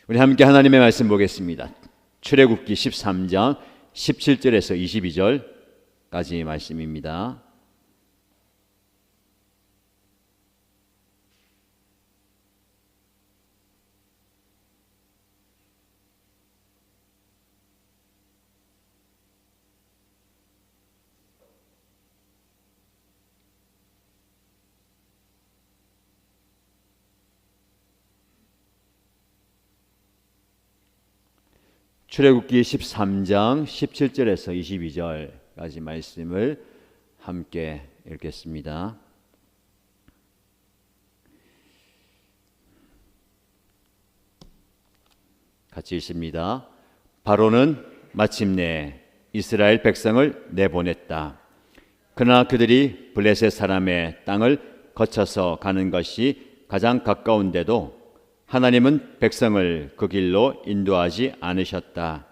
우리 함께 하나님의 말씀 보겠습니다. 출애굽기 13장 17절에서 22절까지 말씀입니다. 출애굽기 13장 17절에서 22절까지 말씀을 함께 읽겠습니다. 같이 읽습니다. 바로는 마침내 이스라엘 백성을 내보냈다. 그러나 그들이 블레셋 사람의 땅을 거쳐서 가는 것이 가장 가까운데도 하나님은 백성을 그 길로 인도하지 않으셨다.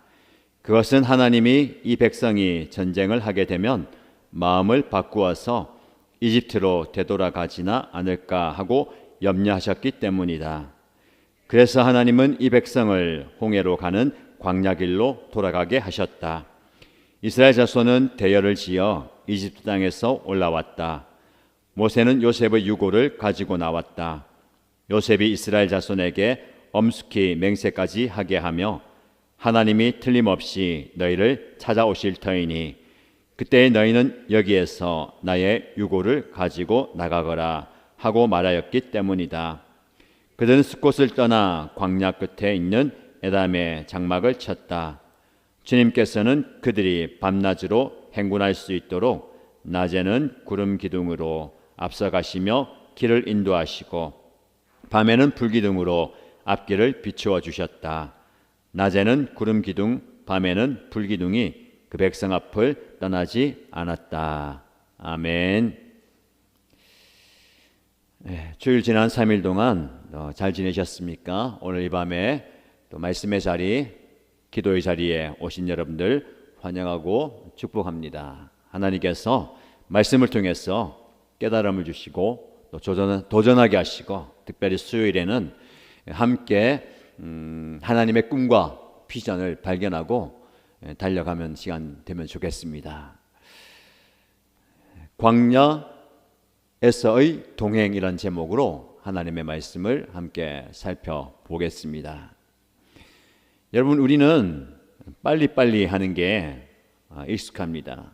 그것은 하나님이 이 백성이 전쟁을 하게 되면 마음을 바꾸어서 이집트로 되돌아가지나 않을까 하고 염려하셨기 때문이다. 그래서 하나님은 이 백성을 홍해로 가는 광야길로 돌아가게 하셨다. 이스라엘 자손은 대열을 지어 이집트 땅에서 올라왔다. 모세는 요셉의 유고를 가지고 나왔다. 요셉이 이스라엘 자손에게 엄숙히 맹세까지 하게 하며 하나님이 틀림없이 너희를 찾아오실 터이니 그때 너희는 여기에서 나의 유고를 가지고 나가거라 하고 말하였기 때문이다. 그들은 숫곳을 떠나 광야 끝에 있는 에담의 장막을 쳤다. 주님께서는 그들이 밤낮으로 행군할 수 있도록 낮에는 구름 기둥으로 앞서가시며 길을 인도하시고 밤에는 불기둥으로 앞길을 비추어 주셨다. 낮에는 구름 기둥, 밤에는 불기둥이 그 백성 앞을 떠나지 않았다. 아멘. 주일 지난 3일 동안 잘 지내셨습니까? 오늘 이 밤에 또 말씀의 자리, 기도의 자리에 오신 여러분들 환영하고 축복합니다. 하나님께서 말씀을 통해서 깨달음을 주시고 또 도전하게 하시고 특별히 수요일에는 함께 하나님의 꿈과 비전을 발견하고 달려가면 시간 되면 좋겠습니다. 광야에서의 동행이라는 제목으로 하나님의 말씀을 함께 살펴보겠습니다. 여러분, 우리는 빨리빨리 하는 게 익숙합니다.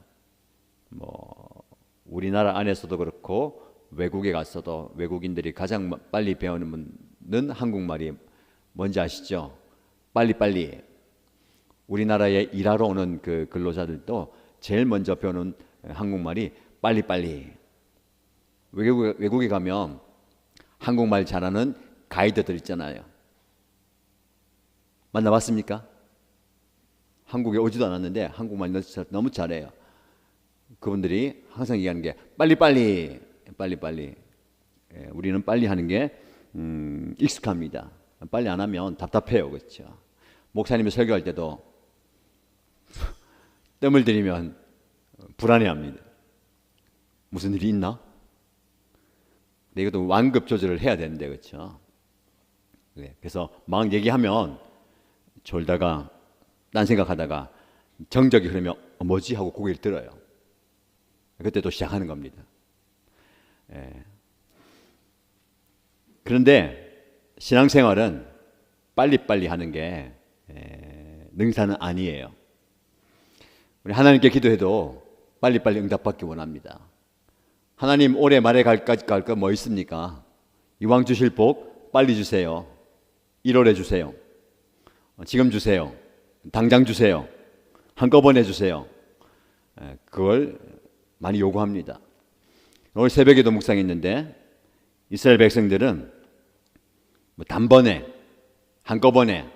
우리나라 안에서도 그렇고 외국에 갔어도 외국인들이 가장 빨리 배우는 한국말이 뭔지 아시죠? 빨리빨리. 우리나라에 일하러 오는 그 근로자들도 제일 먼저 배우는 한국말이 빨리빨리. 외국에 가면 한국말 잘하는 가이드들 있잖아요. 만나봤습니까? 한국에 오지도 않았는데 한국말 너무 잘해요. 그분들이 항상 얘기하는 게 빨리빨리. 우리는 빨리 하는 게 익숙합니다. 빨리 안 하면 답답해요. 그렇죠? 목사님이 설교할 때도 뜸을 들이면 불안해합니다. 무슨 일이 있나? 근데 이것도 완급 조절을 해야 되는데, 그렇죠? 그래서 막 얘기하면 졸다가 딴 생각하다가 정적이 흐르면 뭐지? 하고 고개를 들어요. 그때 또 시작하는 겁니다. 그런데 신앙생활은 빨리빨리 하는 게 능사는 아니에요. 우리 하나님께 기도해도 빨리빨리 응답받기 원합니다. 하나님 올해 말에 갈 거 뭐 있습니까? 이왕 주실 복 빨리 주세요. 1월에 주세요. 지금 주세요. 당장 주세요. 한꺼번에 주세요. 그걸 많이 요구합니다. 오늘 새벽에도 묵상했는데 이스라엘 백성들은 단번에 한꺼번에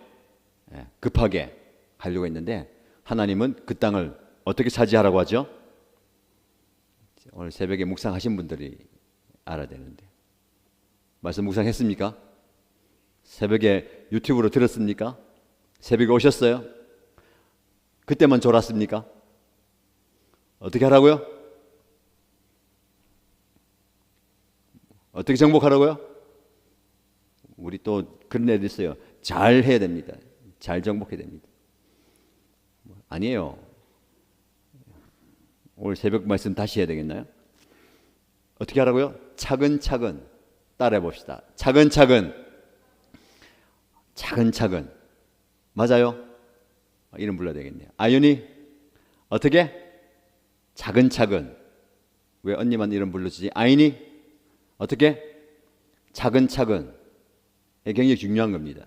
급하게 하려고 했는데 하나님은 그 땅을 어떻게 차지하라고 하죠? 오늘 새벽에 묵상하신 분들이 알아야 되는데 말씀 묵상했습니까? 새벽에 유튜브로 들었습니까? 새벽에 오셨어요? 그때만 졸았습니까? 어떻게 하라고요? 어떻게 정복하라고요? 우리 또 그런 애들 있어요. 잘 해야 됩니다. 잘 정복해야 됩니다. 아니에요. 오늘 새벽 말씀 다시 해야 되겠나요? 어떻게 하라고요? 차근차근 따라해 봅시다. 차근차근. 차근차근. 맞아요? 이름 불러야 되겠네요. 아윤이 어떻게? 차근차근. 왜 언니만 이름 불러주지? 아인이 어떻게? 차근차근. 이게 굉장히 중요한 겁니다.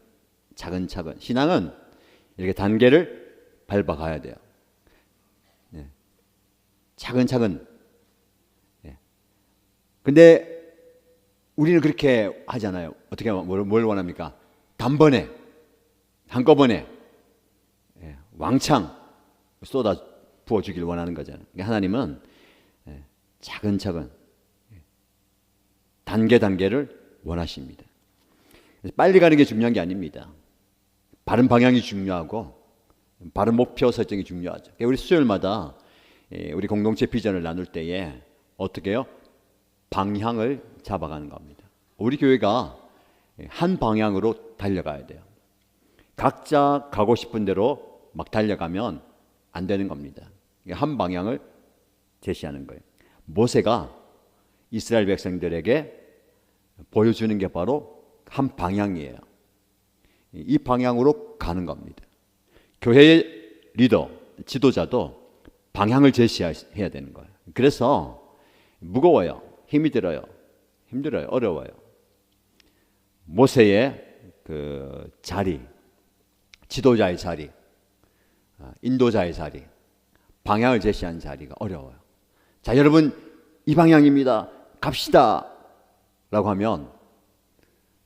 차근차근. 신앙은 이렇게 단계를 밟아가야 돼요. 네. 차근차근. 네. 근데 우리는 그렇게 하잖아요. 어떻게 뭘 원합니까? 단번에, 한꺼번에, 예, 왕창 쏟아 부어주길 원하는 거잖아요. 하나님은 차근차근, 단계를 원하십니다. 빨리 가는 게 중요한 게 아닙니다. 바른 방향이 중요하고 바른 목표 설정이 중요하죠. 우리 수요일마다 우리 공동체 비전을 나눌 때에 어떻게 해요? 방향을 잡아가는 겁니다. 우리 교회가 한 방향으로 달려가야 돼요. 각자 가고 싶은 대로 막 달려가면 안 되는 겁니다. 한 방향을 제시하는 거예요. 모세가 이스라엘 백성들에게 보여주는 게 바로 한 방향이에요. 이 방향으로 가는 겁니다. 교회의 리더, 지도자도 방향을 제시해야 되는 거예요. 그래서 무거워요. 힘이 들어요. 힘들어요. 어려워요. 모세의 그 자리, 지도자의 자리, 인도자의 자리, 방향을 제시한 자리가 어려워요. 자, 여러분 이 방향입니다. 갑시다 라고 하면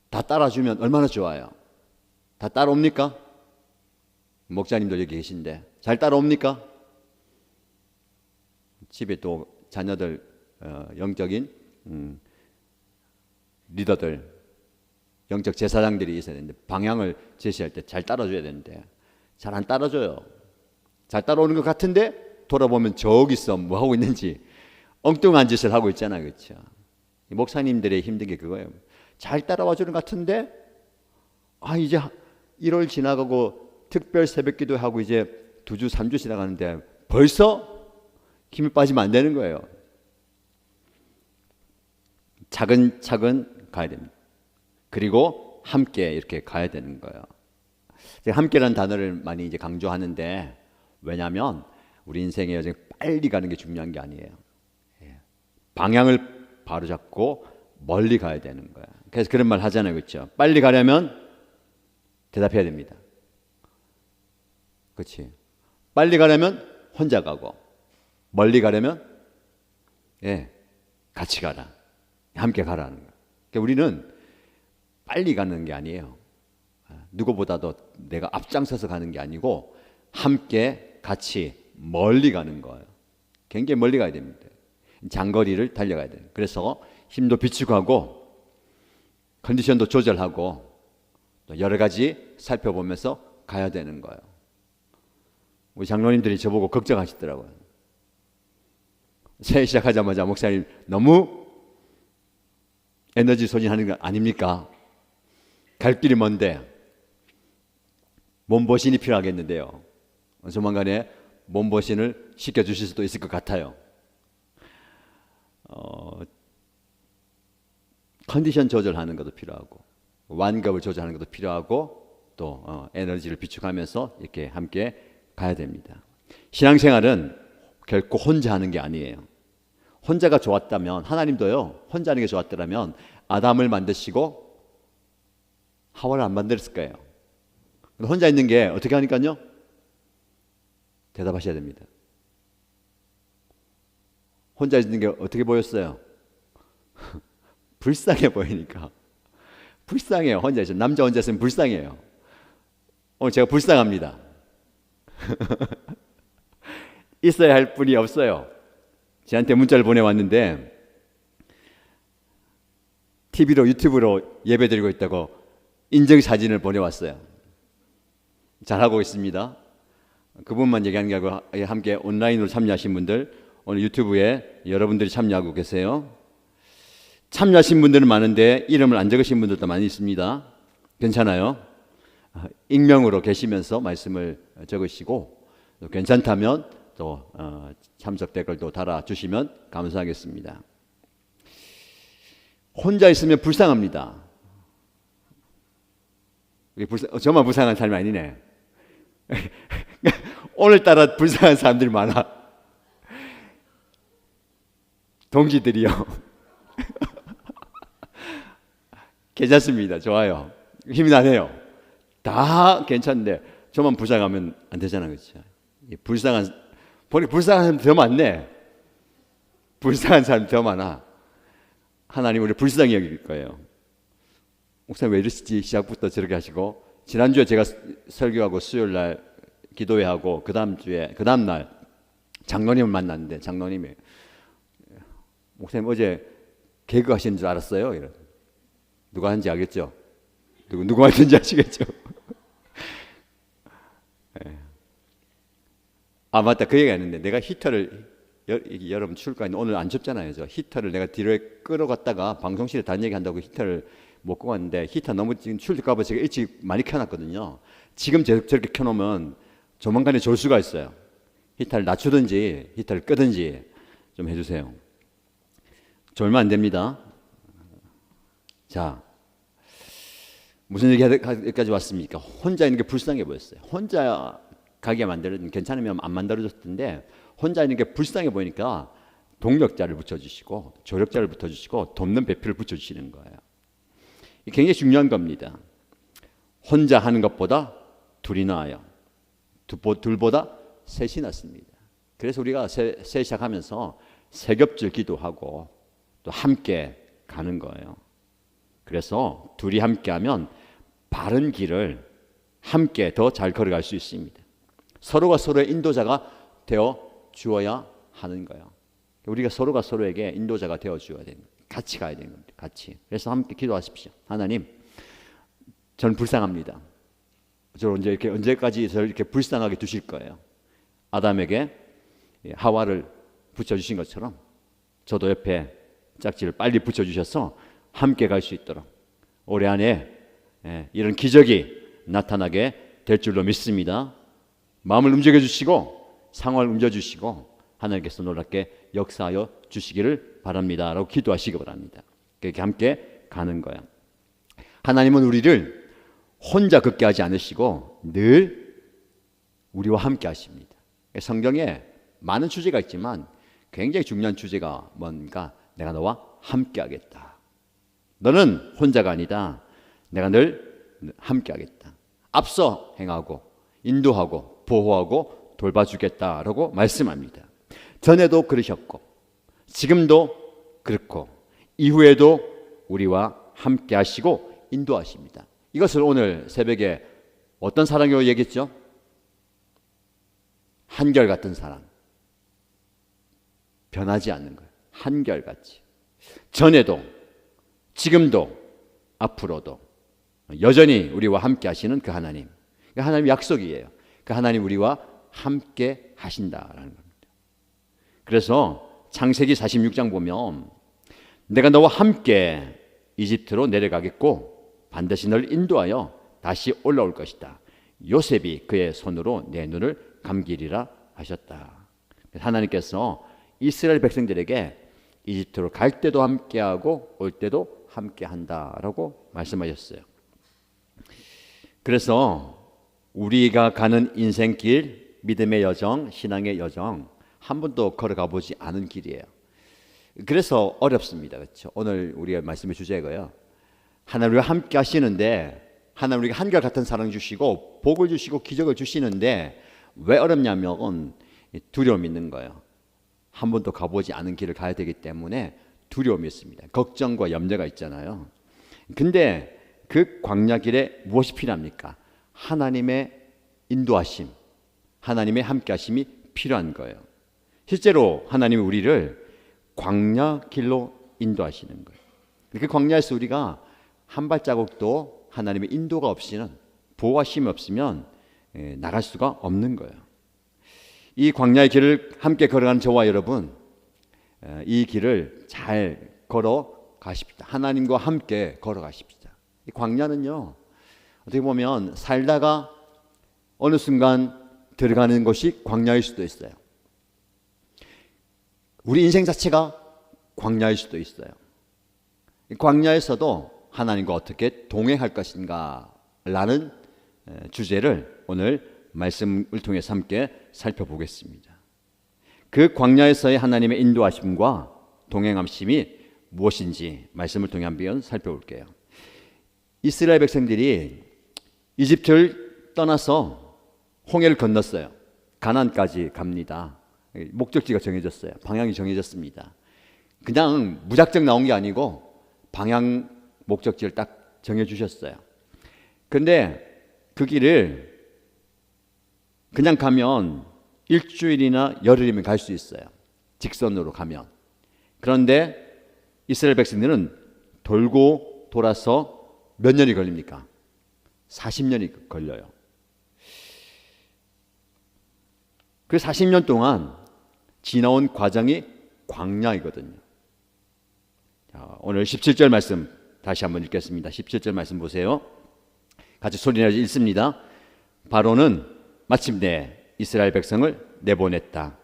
다 따라주면 얼마나 좋아요. 다 따라옵니까? 목자님도 여기 계신데 잘 따라옵니까? 집에 또 자녀들 영적인 리더들, 영적 제사장들이 있어야 되는데 방향을 제시할 때 잘 따라줘야 되는데 잘 안 따라줘요. 잘 따라오는 것 같은데 돌아보면 저기서 뭐 하고 있는지 엉뚱한 짓을 하고 있잖아요. 그렇죠? 목사님들의 힘든 게 그거예요. 잘 따라와 주는 것 같은데 이제 1월 지나가고 특별 새벽기도 하고 이제 2주 3주 지나가는데 벌써 힘이 빠지면 안 되는 거예요. 차근차근 가야 됩니다. 그리고 함께 이렇게 가야 되는 거예요. 함께라는 단어를 많이 이제 강조하는데 왜냐하면 우리 인생의 여정 빨리 가는 게 중요한 게 아니에요. 방향을 바로 잡고 멀리 가야 되는 거야. 그래서 그런 말 하잖아요. 그렇죠? 빨리 가려면 대답해야 됩니다. 그렇지? 빨리 가려면 혼자 가고 멀리 가려면 같이 가라. 함께 가라는 거야. 그러니까 우리는 빨리 가는 게 아니에요. 누구보다도 내가 앞장서서 가는 게 아니고 함께 같이 멀리 가는 거예요. 굉장히 멀리 가야 됩니다. 장거리를 달려가야 돼요. 그래서 힘도 비추고 하고 컨디션도 조절하고 또 여러 가지 살펴보면서 가야 되는 거예요. 우리 장로님들이 저보고 걱정하시더라고요. 새해 시작하자마자 목사님 너무 에너지 소진하는 거 아닙니까? 갈 길이 먼데 몸보신이 필요하겠는데요. 조만간에 몸보신을 시켜주실 수도 있을 것 같아요. 컨디션 조절하는 것도 필요하고 완급을 조절하는 것도 필요하고 또 에너지를 비축하면서 이렇게 함께 가야 됩니다. 신앙생활은 결코 혼자 하는 게 아니에요. 혼자가 좋았다면 하나님도요 혼자 하는 게 좋았더라면 아담을 만드시고 하와를 안 만들었을 거예요. 혼자 있는 게 어떻게 하니까요? 대답하셔야 됩니다. 혼자 있는 게 어떻게 보였어요? 불쌍해 보이니까. 불쌍해요. 혼자 있으면. 남자 혼자 있으면 불쌍해요. 오늘 제가 불쌍합니다. 있어야 할 분이 없어요. 저한테 문자를 보내왔는데 TV로 유튜브로 예배드리고 있다고 인증사진을 보내왔어요. 잘하고 있습니다. 그분만 얘기하는 게 아니고 함께 온라인으로 참여하신 분들 오늘 유튜브에 여러분들이 참여하고 계세요. 참여하신 분들은 많은데 이름을 안 적으신 분들도 많이 있습니다. 괜찮아요. 익명으로 계시면서 말씀을 적으시고 또 괜찮다면 또 참석 댓글도 달아주시면 감사하겠습니다. 혼자 있으면 불쌍합니다. 저만 불쌍한 사람이 아니네. 오늘따라 불쌍한 사람들이 많아. 동지들이요. 괜찮습니다. 좋아요. 힘이 나네요. 다 괜찮은데 저만 불쌍하면 안 되잖아, 그렇죠? 보니 불쌍한 사람 더 많네. 불쌍한 사람 더 많아. 하나님 우리 불쌍히 여길 거예요. 목사님 왜 이러시지? 시작부터 저렇게 하시고 지난주에 제가 설교하고 수요일날 기도회하고 그 다음날 장로님을 만났는데 장로님이 목사님 어제 개그 하시는 줄 알았어요. 이런. 누가 하는지 알겠죠? 누가 하는지 아시겠죠? 네. 아 맞다, 그 얘기 했는데 내가 히터를 여러분 출가인 오늘 안 춥잖아요. 저 히터를 내가 뒤로 끌어갔다가 방송실에 단 얘기한다고 히터를 못 끄고 왔는데 히터 너무 지금 추울까봐 제가 일찍 많이 켜놨거든요. 지금 저렇게 켜놓으면 조만간에 졸 수가 있어요. 히터를 낮추든지 히터를 끄든지 좀 해주세요. 졸면 안 됩니다. 자, 무슨 얘기까지 왔습니까? 혼자 있는 게 불쌍해 보였어요. 혼자 가게 만들어는 괜찮으면 안 만들어줬을 텐데 혼자 있는 게 불쌍해 보이니까 동력자를 붙여주시고 조력자를 붙여주시고 돕는 배필을 붙여주시는 거예요. 이게 굉장히 중요한 겁니다. 혼자 하는 것보다 둘이 나아요. 둘보다 셋이 낫습니다. 그래서 우리가 새 시작하면서 세겹줄 기도하고 또 함께 가는 거예요. 그래서 둘이 함께하면 바른 길을 함께 더 잘 걸어갈 수 있습니다. 서로가 서로의 인도자가 되어 주어야 하는 거예요. 우리가 서로가 서로에게 인도자가 되어 주어야 되는 거예요. 같이 가야 되는 겁니다. 같이. 그래서 함께 기도하십시오. 하나님, 저는 불쌍합니다. 저 언제까지 저를 이렇게 불쌍하게 두실 거예요? 아담에게 하와를 붙여주신 것처럼 저도 옆에 짝지를 빨리 붙여주셔서 함께 갈 수 있도록 올해 안에 이런 기적이 나타나게 될 줄로 믿습니다. 마음을 움직여 주시고 상황을 움직여 주시고 하나님께서 놀랍게 역사하여 주시기를 바랍니다 라고 기도하시기 바랍니다. 그렇게 함께 가는 거야. 하나님은 우리를 혼자 걷게 하지 않으시고 늘 우리와 함께 하십니다. 성경에 많은 주제가 있지만 굉장히 중요한 주제가 뭔가 내가 너와 함께 하겠다. 너는 혼자가 아니다. 내가 늘 함께 하겠다. 앞서 행하고 인도하고 보호하고 돌봐주겠다라고 말씀합니다. 전에도 그러셨고 지금도 그렇고 이후에도 우리와 함께 하시고 인도하십니다. 이것을 오늘 새벽에 어떤 사랑으로 얘기했죠? 한결같은 사랑. 변하지 않는 거예요. 한결같이. 전에도 지금도 앞으로도 여전히 우리와 함께 하시는 그 하나님. 그 하나님 약속이에요. 그 하나님 우리와 함께 하신다라는 겁니다. 그래서 창세기 46장 보면 내가 너와 함께 이집트로 내려가겠고 반드시 너를 인도하여 다시 올라올 것이다. 요셉이 그의 손으로 내 눈을 감기리라 하셨다. 하나님께서 이스라엘 백성들에게 이집트로 갈 때도 함께하고 올 때도 함께한다라고 말씀하셨어요. 그래서 우리가 가는 인생길, 믿음의 여정, 신앙의 여정 한 번도 걸어가 보지 않은 길이에요. 그래서 어렵습니다. 그렇죠? 오늘 우리가 말씀의 주제가요. 하나님 우리가 함께 하시는데 하나님 우리가 한결같은 사랑 주시고 복을 주시고 기적을 주시는데 왜 어렵냐면 두려움이 있는 거예요. 한 번도 가보지 않은 길을 가야 되기 때문에 두려움이 있습니다. 걱정과 염려가 있잖아요. 근데 그 광야 길에 무엇이 필요합니까? 하나님의 인도하심, 하나님의 함께하심이 필요한 거예요. 실제로 하나님이 우리를 광야 길로 인도하시는 거예요. 그 광야에서 우리가 한 발자국도 하나님의 인도가 없이는 보호하심이 없으면 나갈 수가 없는 거예요. 이 광야의 길을 함께 걸어가는 저와 여러분, 이 길을 잘 걸어가십시다. 하나님과 함께 걸어가십시다. 이 광야는요, 어떻게 보면 살다가 어느 순간 들어가는 곳이 광야일 수도 있어요. 우리 인생 자체가 광야일 수도 있어요. 광야에서도 하나님과 어떻게 동행할 것인가 라는 주제를 오늘 말씀을 통해서 함께 살펴보겠습니다. 그 광야에서의 하나님의 인도하심과 동행하심이 무엇인지 말씀을 통해 한번 살펴볼게요. 이스라엘 백성들이 이집트를 떠나서 홍해를 건넜어요. 가나안까지 갑니다. 목적지가 정해졌어요. 방향이 정해졌습니다. 그냥 무작정 나온 게 아니고 방향 목적지를 딱 정해주셨어요. 그런데 그 길을 그냥 가면 일주일이나 열흘이면 갈 수 있어요. 직선으로 가면. 그런데 이스라엘 백성들은 돌고 돌아서 몇 년이 걸립니까? 40년이 걸려요. 그 40년 동안 지나온 과정이 광야이거든요. 자, 오늘 17절 말씀 다시 한번 읽겠습니다. 17절 말씀 보세요. 같이 소리내서 읽습니다. 바로는 마침내 이스라엘 백성을 내보냈다.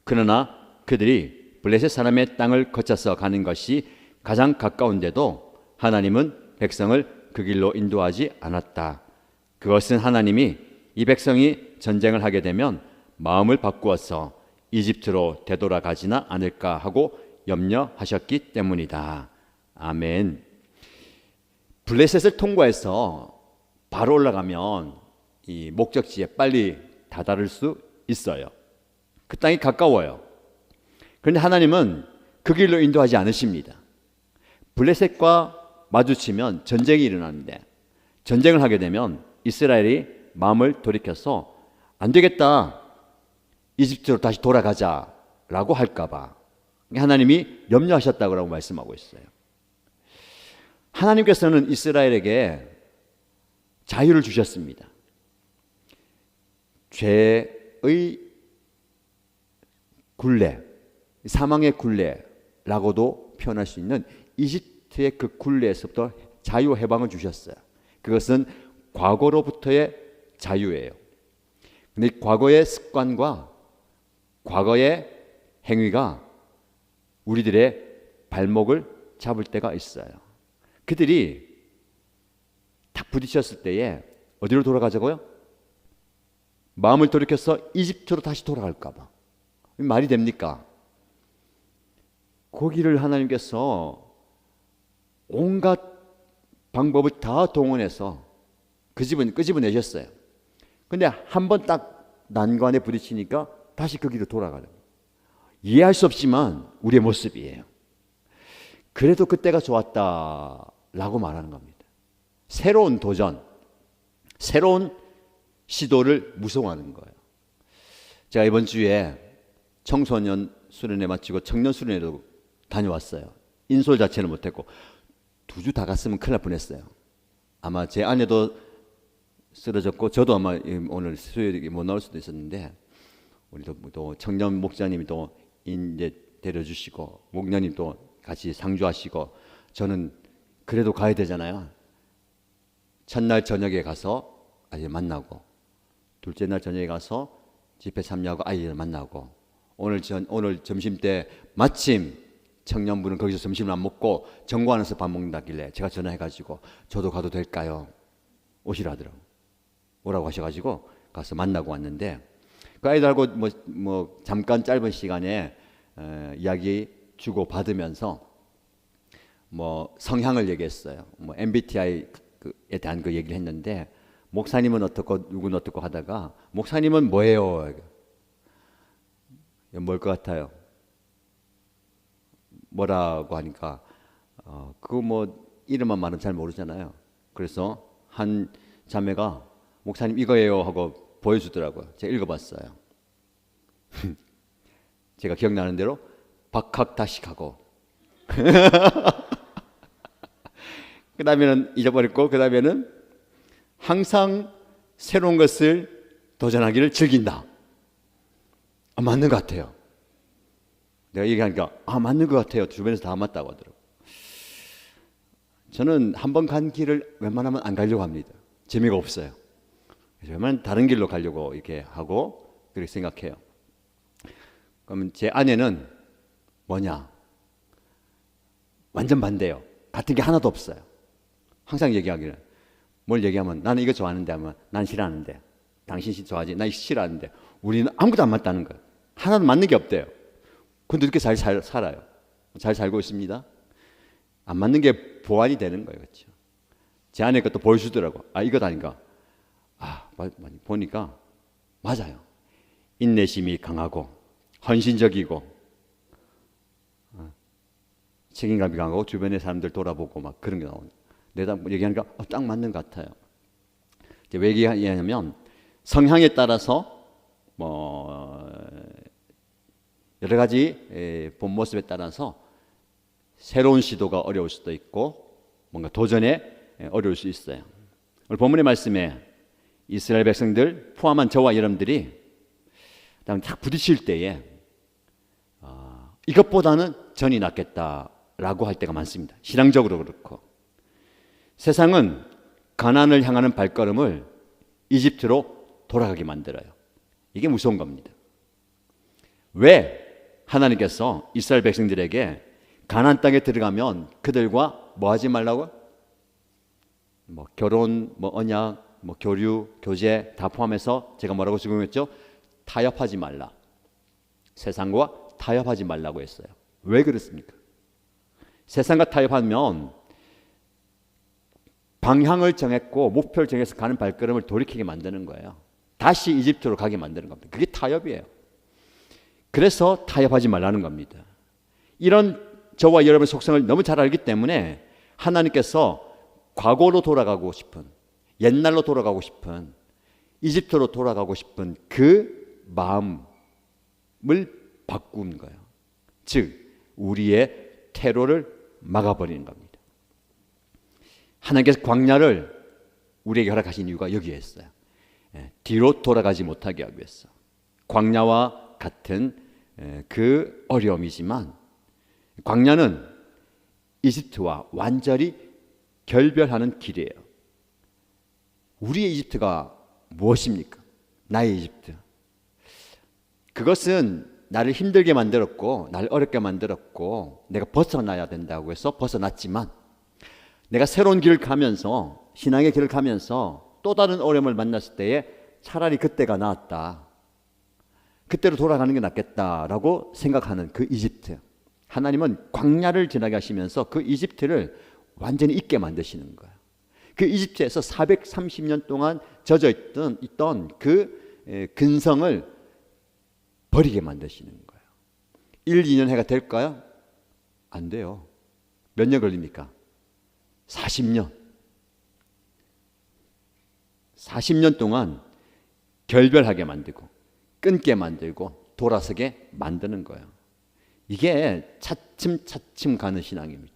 그러나 그들이 블레셋 사람의 땅을 거쳐서 가는 것이 가장 가까운데도 하나님은 백성을 그 길로 인도하지 않았다. 그것은 하나님이 이 백성이 전쟁을 하게 되면 마음을 바꾸어서 이집트로 되돌아가지나 않을까 하고 염려하셨기 때문이다. 아멘. 블레셋을 통과해서 바로 올라가면 이 목적지에 빨리 다다를 수 있어요. 그 땅이 가까워요. 그런데 하나님은 그 길로 인도하지 않으십니다. 블레셋과 마주치면 전쟁이 일어나는데 전쟁을 하게 되면 이스라엘이 마음을 돌이켜서 안 되겠다, 이집트로 다시 돌아가자라고 할까봐 하나님이 염려하셨다고 말씀하고 있어요. 하나님께서는 이스라엘에게 자유를 주셨습니다. 죄의 굴레, 사망의 굴레라고도 표현할 수 있는 이집트의 그 굴레에서부터 자유 해방을 주셨어요. 그것은 과거로부터의 자유예요. 근데 과거의 습관과 과거의 행위가 우리들의 발목을 잡을 때가 있어요. 그들이 딱 부딪혔을 때에 어디로 돌아가자고요? 마음을 돌이켜서 이집트로 다시 돌아갈까 봐. 말이 됩니까? 거기를 하나님께서 온갖 방법을 다 동원해서 끄집어내셨어요. 근데 한 번 딱 난관에 부딪히니까 다시 그 길로 돌아가요. 이해할 수 없지만 우리의 모습이에요. 그래도 그때가 좋았다라고 말하는 겁니다. 새로운 도전, 새로운 시도를 무서워하는 거예요. 제가 이번 주에 청소년 수련회 마치고 청년 수련회도 다녀왔어요. 인솔 자체는 못했고 2주 다 갔으면 큰일 날 뻔했어요. 아마 제 아내도 쓰러졌고 저도 아마 오늘 수요일에 못 나올 수도 있었는데, 우리도 또 청년 목자님이 또 이제 데려주시고 목녀님 또 같이 상주하시고, 저는 그래도 가야 되잖아요. 첫날 저녁에 가서 아이를 만나고, 둘째 날 저녁에 가서 집회 참여하고 아이를 만나고, 오늘 점심 때 마침 청년분은 거기서 점심을 안 먹고 정관에서 밥 먹는다길래 제가 전화해가지고 저도 가도 될까요? 오시라 하더라고요. 오라고 하셔가지고 가서 만나고 왔는데, 그 아이들하고 뭐 잠깐 짧은 시간에 이야기 주고 받으면서 뭐 성향을 얘기했어요. 뭐 MBTI에 대한 그 얘기를 했는데, 목사님은 어떻고 누구는 어떻고 하다가 목사님은 뭐예요? 뭘 것 같아요? 뭐라고 하니까 그거 뭐 이름만 말은 잘 모르잖아요. 그래서 한 자매가 목사님 이거예요 하고 보여주더라고요. 제가 읽어봤어요. 제가 기억나는 대로 박학다식하고 그 다음에는 잊어버렸고, 그 다음에는 항상 새로운 것을 도전하기를 즐긴다. 맞는 것 같아요. 내가 얘기하니까 맞는 것 같아요. 주변에서 다 맞다고 하더라고요. 저는 한 번 간 길을 웬만하면 안 가려고 합니다. 재미가 없어요. 그러면 다른 길로 가려고 이렇게 하고 그렇게 생각해요. 그러면 제 아내는 뭐냐? 완전 반대예요. 같은 게 하나도 없어요. 항상 얘기하기를 뭘 얘기하면 나는 이거 좋아하는데 하면 난 싫어하는데, 당신 좋아하지? 나 이거 싫어하는데. 우리는 아무것도 안 맞다는 거예요. 하나도 맞는 게 없대요. 근데 이렇게 잘 살아요. 잘 살고 있습니다. 안 맞는 게 보완이 되는 거예요. 그렇죠? 제 아내 것도 보여주더라고. 아, 이거다니까. 보니까 맞아요. 인내심이 강하고 헌신적이고 책임감이 강하고 주변의 사람들 돌아보고 막 그런 게 나오는. 내가 얘기하니까 딱 맞는 것 같아요. 왜 얘기하냐면 성향에 따라서 뭐 여러 가지 본 모습에 따라서 새로운 시도가 어려울 수도 있고 뭔가 도전에 어려울 수 있어요. 오늘 본문의 말씀에 이스라엘 백성들 포함한 저와 여러분들이 딱 부딪힐 때에 이것보다는 전이 낫겠다라고 할 때가 많습니다. 신앙적으로 그렇고. 세상은 가나안을 향하는 발걸음을 이집트로 돌아가게 만들어요. 이게 무서운 겁니다. 왜 하나님께서 이스라엘 백성들에게 가나안 땅에 들어가면 그들과 뭐 하지 말라고? 뭐 결혼, 뭐 언약, 뭐 교류, 교제 다 포함해서 제가 뭐라고 적용했죠? 타협하지 말라. 세상과 타협하지 말라고 했어요. 왜 그렇습니까? 세상과 타협하면 방향을 정했고 목표를 정해서 가는 발걸음을 돌이키게 만드는 거예요. 다시 이집트로 가게 만드는 겁니다. 그게 타협이에요. 그래서 타협하지 말라는 겁니다. 이런 저와 여러분의 속성을 너무 잘 알기 때문에 하나님께서 과거로 돌아가고 싶은, 옛날로 돌아가고 싶은, 이집트로 돌아가고 싶은 그 마음을 바꾸는 거예요. 즉 우리의 퇴로를 막아버리는 겁니다. 하나님께서 광야를 우리에게 허락하신 이유가 여기에 있어요. 뒤로 돌아가지 못하게 하기 위해서. 광야와 같은 그 어려움이지만 광야는 이집트와 완전히 결별하는 길이에요. 우리의 이집트가 무엇입니까? 나의 이집트. 그것은 나를 힘들게 만들었고 나를 어렵게 만들었고 내가 벗어나야 된다고 해서 벗어났지만 내가 새로운 길을 가면서 신앙의 길을 가면서 또 다른 어려움을 만났을 때에 차라리 그때가 나았다. 그때로 돌아가는 게 낫겠다라고 생각하는 그 이집트. 하나님은 광야를 지나게 하시면서 그 이집트를 완전히 잊게 만드시는 거예요. 그 이집트에서 430년 동안 젖어 있던 그 근성을 버리게 만드시는 거예요. 1, 2년 해가 될까요? 안 돼요. 몇 년 걸립니까? 40년. 40년 동안 결별하게 만들고 끊게 만들고 돌아서게 만드는 거예요. 이게 차츰차츰 가는 신앙입니다.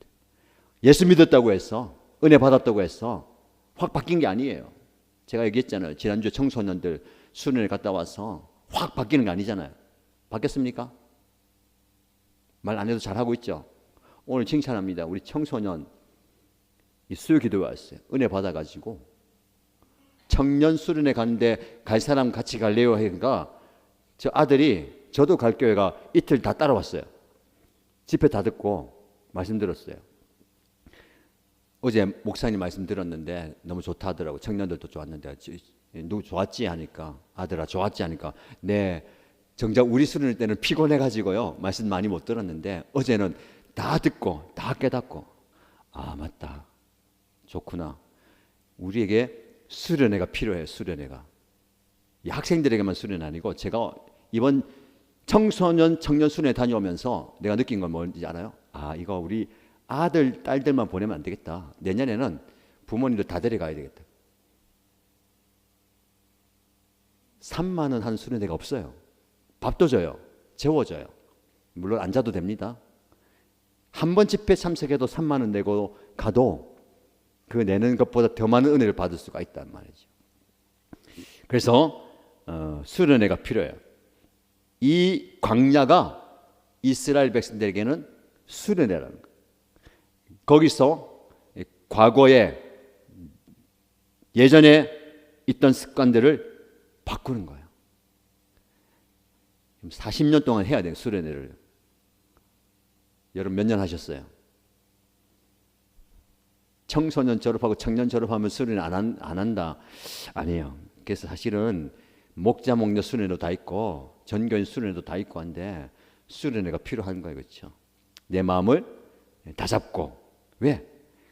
예수 믿었다고 해서 은혜 받았다고 해서 확 바뀐 게 아니에요. 제가 얘기했잖아요. 지난주에 청소년들 수련회 갔다 와서 확 바뀌는 게 아니잖아요. 바뀌었습니까? 말 안 해도 잘하고 있죠. 오늘 칭찬합니다. 우리 청소년 수요 기도가 왔어요. 은혜 받아가지고 청년 수련회 가는데 갈 사람 같이 갈래요 하니까 저 아들이 저도 갈 교회가 이틀 다 따라왔어요. 집회 다 듣고 말씀 들었어요. 어제 목사님 말씀 들었는데 너무 좋다 하더라고. 청년들도 좋았는데 누구 좋았지 하니까 아들아 좋았지 하니까 네 정작 우리 수련회 때는 피곤해가지고요 말씀 많이 못 들었는데 어제는 다 듣고 다 깨닫고 아 맞다 좋구나. 우리에게 수련회가 필요해요. 수련회가 이 학생들에게만 수련회 아니고 제가 이번 청소년 청년 수련회 다녀오면서 내가 느낀 건 뭔지 알아요? 아 이거 우리 아들 딸들만 보내면 안 되겠다. 내년에는 부모님들 다 데려가야 되겠다. 3만 원 한 수련회가 없어요. 밥도 줘요. 재워줘요. 물론 안 자도 됩니다. 한 번 집회 참석해도 3만 원 내고 가도 그 내는 것보다 더 많은 은혜를 받을 수가 있단 말이죠. 그래서 수련회가 필요해요. 이 광야가 이스라엘 백성들에게는 수련회라는 거예요. 거기서 과거의 예전에 있던 습관들을 바꾸는 거예요. 40년 동안 해야 돼요, 수련회를. 여러분 몇 년 하셨어요? 청소년 졸업하고 청년 졸업하면 수련회 안 한다? 아니에요. 그래서 사실은 목자 목녀 수련회도 다 있고 전교인 수련회도 다 있고 한데 수련회가 필요한 거예요. 그렇죠? 내 마음을 다잡고. 왜?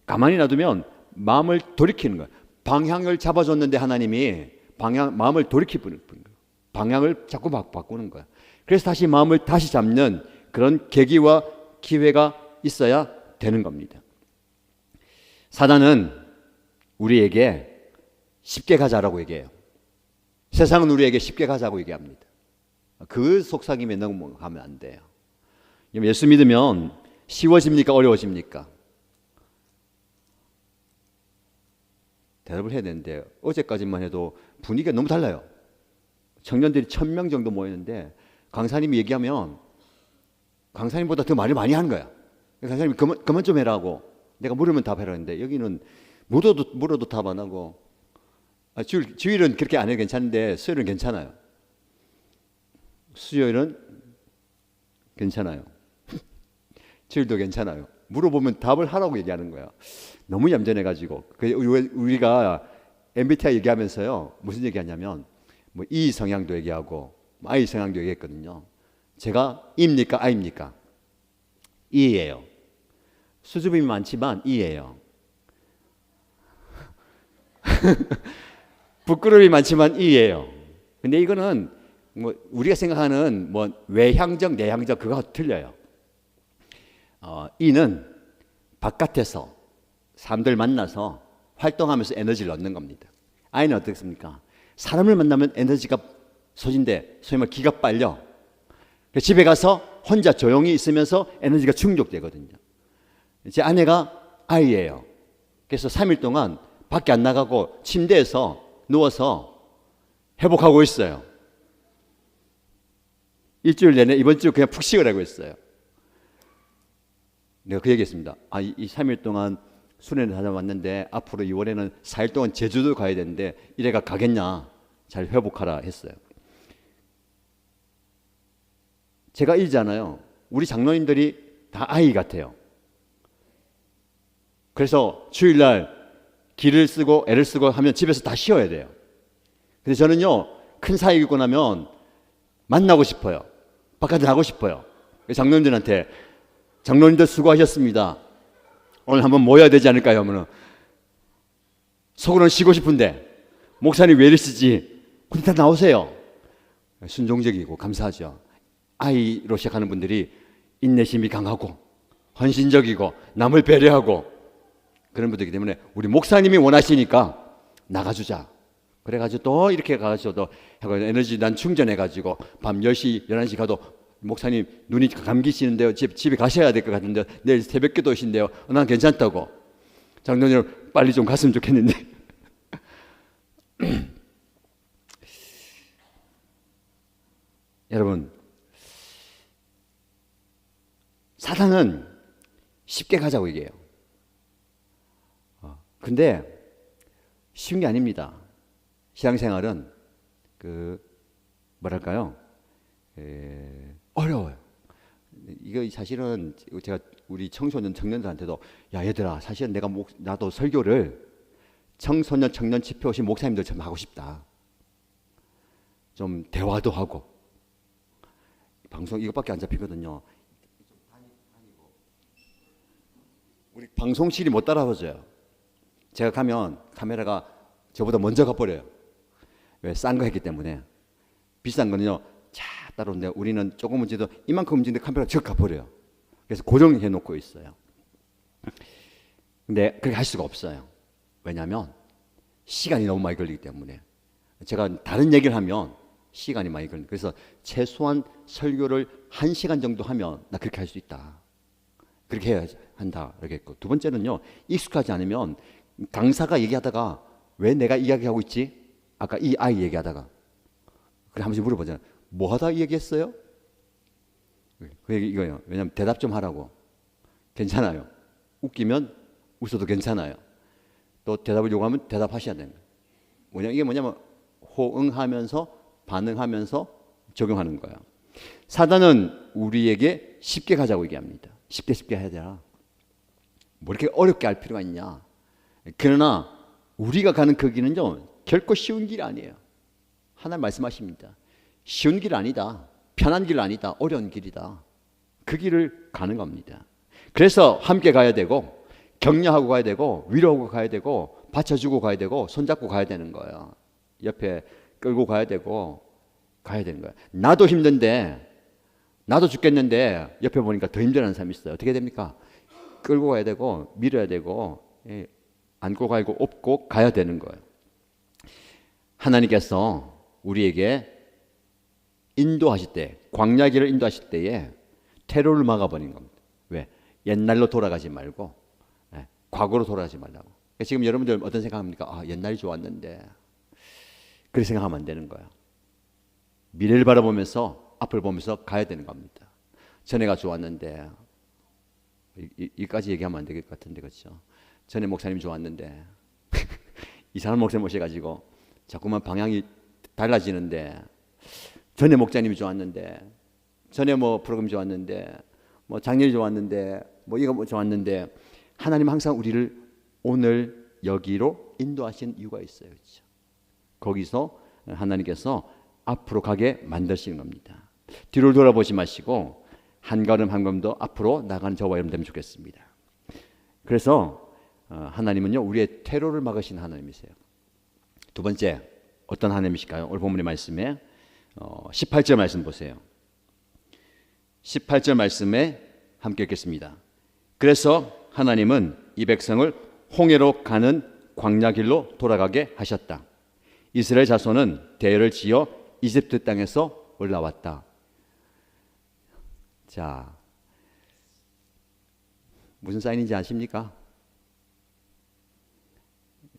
가만히 놔두면 마음을 돌이키는 거예요. 방향을 잡아줬는데 하나님이 마음을 돌이키는 거예요. 방향을 자꾸 바꾸는 거예요. 그래서 다시 마음을 다시 잡는 그런 계기와 기회가 있어야 되는 겁니다. 사단은 우리에게 쉽게 가자라고 얘기해요. 세상은 우리에게 쉽게 가자고 얘기합니다. 그 속삭임에 넘어가면 안 돼요. 예수 믿으면 쉬워집니까? 어려워집니까? 대답을 해야 되는데 어제까지만 해도 분위기가 너무 달라요. 청년들이 1000명 정도 모였는데 강사님이 얘기하면 강사님보다 더 말을 많이 하는 거야. 강사님이 그만 좀 해라고. 내가 물으면 답해라 했는데 여기는 물어도 답 안 하고, 주일은 그렇게 안 해도 괜찮은데 수요일은 괜찮아요. 수요일은 괜찮아요. 주일도 괜찮아요. 물어보면 답을 하라고 얘기하는 거야. 너무 얌전해가지고. 우리가 MBTI 얘기하면서요, 무슨 얘기하냐면 뭐 E 성향도 얘기하고 I 성향도 얘기했거든요. 제가 E입니까? I입니까? E예요. 수줍음이 많지만 E예요. 부끄러움이 많지만 E예요. 근데 이거는 뭐 우리가 생각하는 뭐 외향적, 내향적 그거가 틀려요. E는 바깥에서 사람들 만나서 활동하면서 에너지를 얻는 겁니다. I는 어떻습니까? 사람을 만나면 에너지가 소진돼, 소위 말 기가 빨려. 집에 가서 혼자 조용히 있으면서 에너지가 충족되거든요. 제 아내가 I예요. 그래서 3일 동안 밖에 안 나가고 침대에서 누워서 회복하고 있어요. 일주일 내내 이번 주 그냥 푹 쉬으라고 했어요. 내가 그 얘기했습니다. 이 3일 동안 수련회 다녀왔는데 앞으로 2월에는 4일 동안 제주도 가야 되는데 이래가 가겠냐, 잘 회복하라 했어요. 제가 I잖아요. 우리 장로님들이 다 I 같아요. 그래서 주일날 기를 쓰고 애를 쓰고 하면 집에서 다 쉬어야 돼요. 근데 저는요, 큰 사역 있고 나면 만나고 싶어요. 바깥에 나가고 싶어요. 장로님들한테 장로님들 수고하셨습니다. 오늘 한번 모여야 되지 않을까요? 하면은 속으로는 쉬고 싶은데 목사님 왜 이러시지? 근데 다 나오세요. 순종적이고 감사하죠. I로 시작하는 분들이 인내심이 강하고 헌신적이고 남을 배려하고 그런 분들이기 때문에 우리 목사님이 원하시니까 나가주자. 그래가지고 또 이렇게 가가지고 또 에너지 난 충전해가지고 밤 10시, 11시 가도 목사님 눈이 감기시는데요. 집에 가셔야 될 것 같은데 내일 새벽 기도신데요. 난 괜찮다고. 장로님 빨리 좀 갔으면 좋겠는데. 여러분, 사단은 쉽게 가자고 얘기해요. 근데 쉬운 게 아닙니다. 신앙생활은 뭐랄까요? 어려워요. 이거 사실은 제가 우리 청소년 청년들한테도 야 얘들아, 사실은 나도 설교를 청소년 청년 집회 오신 목사님들 좀 하고 싶다. 좀 대화도 하고. 방송 이것밖에 안 잡히거든요. 우리 방송실이 못 따라서져요. 제가 가면 카메라가 저보다 먼저 가버려요. 왜? 싼 거 했기 때문에. 비싼 거는요, 자 따라오는데 우리는 조금 움직여도 이만큼 움직이는데 카메라가 적 가버려요. 그래서 고정해 놓고 있어요. 근데 그렇게 할 수가 없어요. 왜냐하면 시간이 너무 많이 걸리기 때문에. 제가 다른 얘기를 하면 시간이 많이 걸려요. 그래서 최소한 설교를 1시간 정도 하면 나 그렇게 할 수 있다. 그렇게 해야 한다. 이렇게 했고, 두 번째는요, 익숙하지 않으면 강사가 얘기하다가 왜 내가 이야기하고 있지? 아까 이 아이 얘기하다가 그래 한 번씩 물어보잖아요. 뭐 하다 얘기했어요? 그 얘기 이거예요. 왜냐하면 대답 좀 하라고. 괜찮아요. 웃기면 웃어도 괜찮아요. 또 대답을 요구하면 대답하셔야 됩니다. 이게 뭐냐면 호응하면서 반응하면서 적용하는 거예요. 사단은 우리에게 쉽게 가자고 얘기합니다. 쉽게 해야 되나? 뭐 이렇게 어렵게 할 필요가 있냐? 그러나 우리가 가는 그 길은요 결코 쉬운 길 아니에요. 하나님 말씀하십니다. 쉬운 길 아니다. 편한 길 아니다. 어려운 길이다. 그 길을 가는 겁니다. 그래서 함께 가야 되고 격려하고 가야 되고 위로하고 가야 되고 받쳐주고 가야 되고 손잡고 가야 되는 거예요. 옆에 끌고 가야 되고 가야 되는 거예요. 나도 힘든데 나도 죽겠는데 옆에 보니까 더 힘들어하는 사람이 있어요. 어떻게 됩니까? 끌고 가야 되고 밀어야 되고 안고 가고 업고 가야 되는 거예요. 하나님께서 우리에게 인도하실 때 광야길을 인도하실 때에 테러를 막아버린 겁니다. 왜? 옛날로 돌아가지 말고 과거로 돌아가지 말라고. 지금 여러분들 어떤 생각합니까? 옛날이 좋았는데. 그렇게 생각하면 안 되는 거예요. 미래를 바라보면서 앞을 보면서 가야 되는 겁니다. 전에가 좋았는데 이까지 얘기하면 안 될 것 같은데 그렇죠? 전에 목사님 좋았는데 이상한 목사님 모셔가지고 자꾸만 방향이 달라지는데 전에 목사님이 좋았는데 전에 뭐 프로그램 좋았는데 뭐 작년이 좋았는데 뭐 이거 뭐 좋았는데 하나님 항상 우리를 오늘 여기로 인도하신 이유가 있어요. 그렇죠? 거기서 하나님께서 앞으로 가게 만드시는 겁니다. 뒤를 돌아보지 마시고 한 걸음 한 걸음 더 앞으로 나가는 저와 여러분 되면 좋겠습니다. 그래서 하나님은요 우리의 테러를 막으신 하나님이세요. 두 번째 어떤 하나님이실까요? 오늘 본문의 말씀에 18절 말씀 보세요. 18절 말씀에 함께 읽겠습니다. 그래서 하나님은 이 백성을 홍해로 가는 광야길로 돌아가게 하셨다. 이스라엘 자손은 대열을 지어 이집트 땅에서 올라왔다. 자, 무슨 사인인지 아십니까?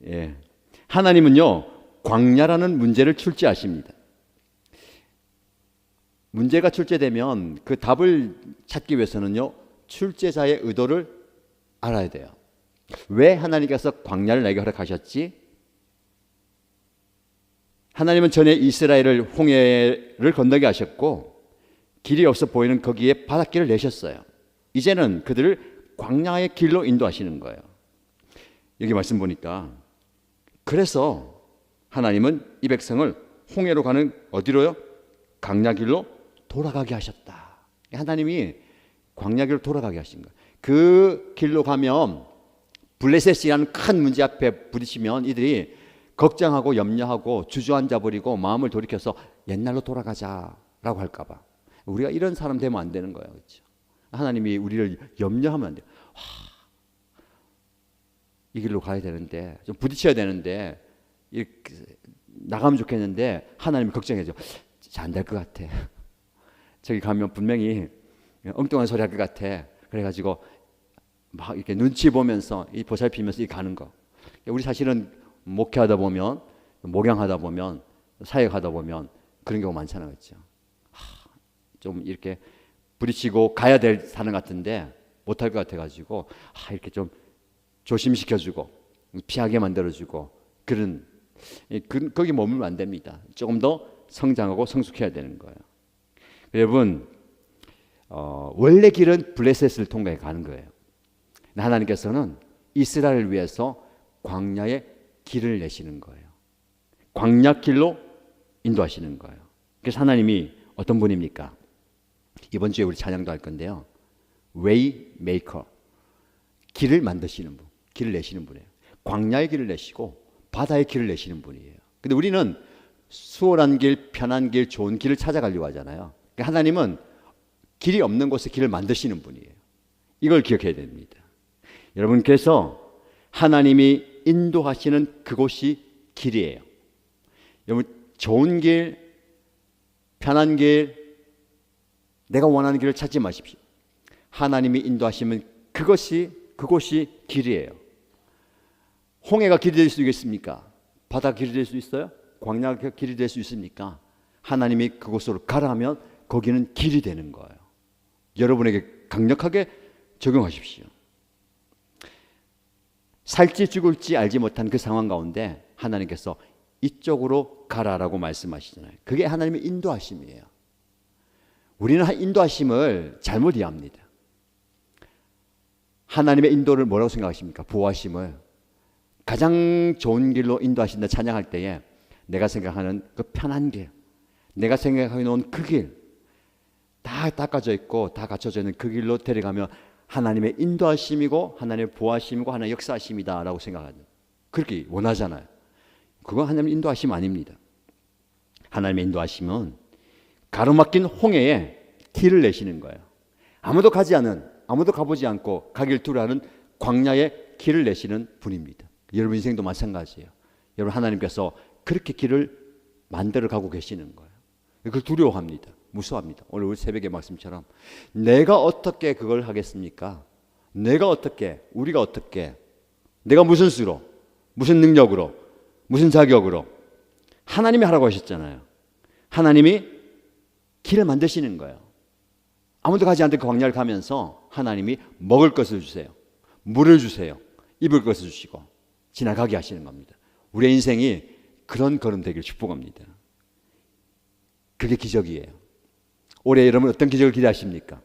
예, 하나님은요 광야라는 문제를 출제하십니다. 문제가 출제되면 그 답을 찾기 위해서는요 출제자의 의도를 알아야 돼요. 왜 하나님께서 광야를 내게 허락하셨지? 하나님은 전에 이스라엘을 홍해를 건너게 하셨고 길이 없어 보이는 거기에 바닷길을 내셨어요. 이제는 그들을 광야의 길로 인도하시는 거예요. 여기 말씀 보니까 그래서 하나님은 이 백성을 홍해로 가는 어디로요? 광야길로 돌아가게 하셨다. 하나님이 광야길로 돌아가게 하신 거예요. 그 길로 가면 블레셋이라는 큰 문제 앞에 부딪히면 이들이 걱정하고 염려하고 주저앉아 버리고 마음을 돌이켜서 옛날로 돌아가자라고 할까 봐. 우리가 이런 사람 되면 안 되는 거예요. 그렇죠? 하나님이 우리를 염려하면 안 돼요. 이 길로 가야 되는데 좀 부딪혀야 되는데 나가면 좋겠는데 하나님이 걱정해줘. 잘 안 될 것 같아. 저기 가면 분명히 엉뚱한 소리 할 것 같아. 그래가지고 막 이렇게 눈치 보면서 이 보살피면서 이 가는 거. 우리 사실은 목회하다 보면 목양하다 보면 사역하다 보면 그런 경우 많잖아요. 그렇죠? 좀 이렇게 부딪히고 가야 될 사람 같은데 못할 것 같아가지고 이렇게 좀 조심시켜주고 피하게 만들어주고 그런 거기 머물면 안 됩니다. 조금 더 성장하고 성숙해야 되는 거예요. 여러분 원래 길은 블레셋을 통과해 가는 거예요. 하나님께서는 이스라엘을 위해서 광야의 길을 내시는 거예요. 광야길로 인도하시는 거예요. 그래서 하나님이 어떤 분입니까? 이번 주에 우리 찬양도 할 건데요. 웨이 메이커, 길을 만드시는 분, 길을 내시는 분이에요. 광야의 길을 내시고 바다의 길을 내시는 분이에요. 근데 우리는 수월한 길, 편한 길, 좋은 길을 찾아가려고 하잖아요. 그러니까 하나님은 길이 없는 곳에 길을 만드시는 분이에요. 이걸 기억해야 됩니다. 여러분께서 하나님이 인도하시는 그곳이 길이에요. 여러분 좋은 길, 편한 길, 내가 원하는 길을 찾지 마십시오. 하나님이 인도하시면 그곳이 길이에요. 홍해가 길이 될 수 있겠습니까? 바다 길이 될 수 있어요? 광야가 길이 될 수 있습니까? 하나님이 그곳으로 가라 하면 거기는 길이 되는 거예요. 여러분에게 강력하게 적용하십시오. 살지 죽을지 알지 못한 그 상황 가운데 하나님께서 이쪽으로 가라라고 말씀하시잖아요. 그게 하나님의 인도하심이에요. 우리는 인도하심을 잘못 이해합니다. 하나님의 인도를 뭐라고 생각하십니까? 보호하심을 가장 좋은 길로 인도하신다 찬양할 때에 내가 생각하는 그 편한 길, 내가 생각해 놓은 그 길, 다 닦아져 있고 다 갖춰져 있는 그 길로 데려가면 하나님의 인도하심이고 하나님의 보호하심이고 하나님의 역사하심이다라고 생각하죠. 그렇게 원하잖아요. 그건 하나님의 인도하심 아닙니다. 하나님의 인도하심은 가로막힌 홍해에 길을 내시는 거예요. 아무도 가보지 않고 가길 두려워하는 광야에 길을 내시는 분입니다. 여러분 인생도 마찬가지예요. 여러분 하나님께서 그렇게 길을 만들어 가고 계시는 거예요. 그걸 두려워합니다. 무서워합니다. 오늘 우리 새벽의 말씀처럼 내가 어떻게 그걸 하겠습니까? 내가 어떻게, 우리가 어떻게, 내가 무슨 수로, 무슨 능력으로, 무슨 자격으로. 하나님이 하라고 하셨잖아요. 하나님이 길을 만드시는 거예요. 아무도 가지 않던 그 광야를 가면서 하나님이 먹을 것을 주세요. 물을 주세요. 입을 것을 주시고 지나가게 하시는 겁니다. 우리의 인생이 그런 걸음 되기를 축복합니다. 그게 기적이에요. 올해 여러분 어떤 기적을 기대하십니까?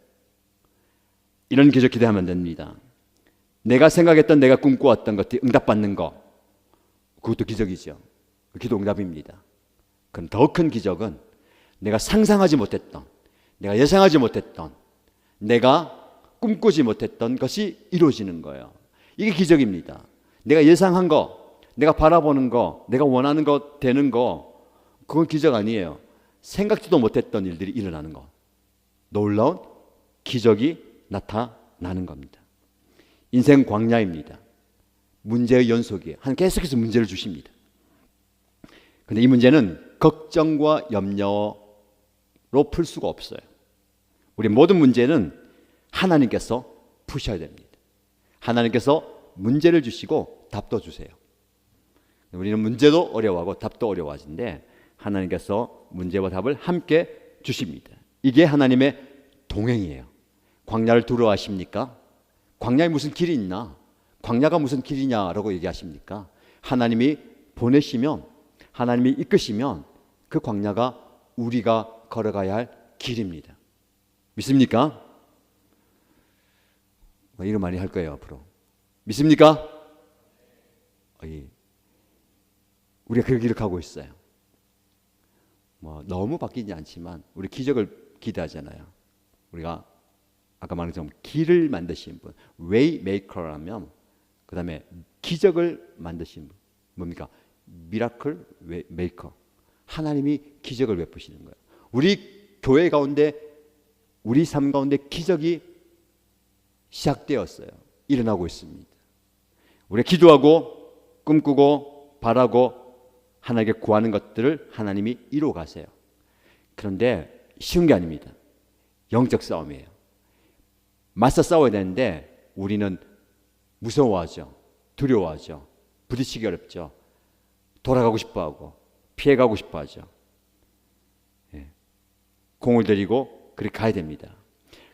이런 기적 기대하면 됩니다. 내가 생각했던, 내가 꿈꿔왔던 것들이 응답받는 거, 그것도 기적이죠. 기도 응답입니다. 그럼 더 큰 기적은 내가 상상하지 못했던, 내가 예상하지 못했던, 내가 꿈꾸지 못했던 것이 이루어지는 거예요. 이게 기적입니다. 내가 예상한 거, 내가 바라보는 거, 내가 원하는 거, 되는 거, 그건 기적 아니에요. 생각지도 못했던 일들이 일어나는 거. 놀라운 기적이 나타나는 겁니다. 인생 광야입니다. 문제의 연속이에요. 하나님 계속해서 문제를 주십니다. 그런데 이 문제는 걱정과 염려로 풀 수가 없어요. 우리 모든 문제는 하나님께서 푸셔야 됩니다. 하나님께서 문제를 주시고 답도 주세요. 우리는 문제도 어려워하고 답도 어려워하는데 하나님께서 문제와 답을 함께 주십니다. 이게 하나님의 동행이에요. 광야를 두려워하십니까? 광야에 무슨 길이 있나? 광야가 무슨 길이냐라고 얘기하십니까? 하나님이 보내시면, 하나님이 이끄시면 그 광야가 우리가 걸어가야 할 길입니다. 믿습니까? 이런 말이 할 거예요 앞으로. 믿습니까? 우리가 그 길을 가고 있어요. 너무 바뀌지 않지만 우리 기적을 기대하잖아요. 우리가 아까 말한 것처럼 길을 만드신 분, 웨이 메이커라면 그 다음에 기적을 만드신 분, 뭡니까? 미라클 메이커. 하나님이 기적을 베푸시는 거예요. 우리 교회 가운데, 우리 삶 가운데 기적이 시작되었어요. 일어나고 있습니다. 우리가 기도하고 꿈꾸고 바라고 하나님께 구하는 것들을 하나님이 이루어 가세요. 그런데 쉬운 게 아닙니다. 영적 싸움이에요. 맞서 싸워야 되는데 우리는 무서워하죠. 두려워하죠. 부딪히기 어렵죠. 돌아가고 싶어하고 피해가고 싶어하죠. 공을 들이고 그렇게 가야 됩니다.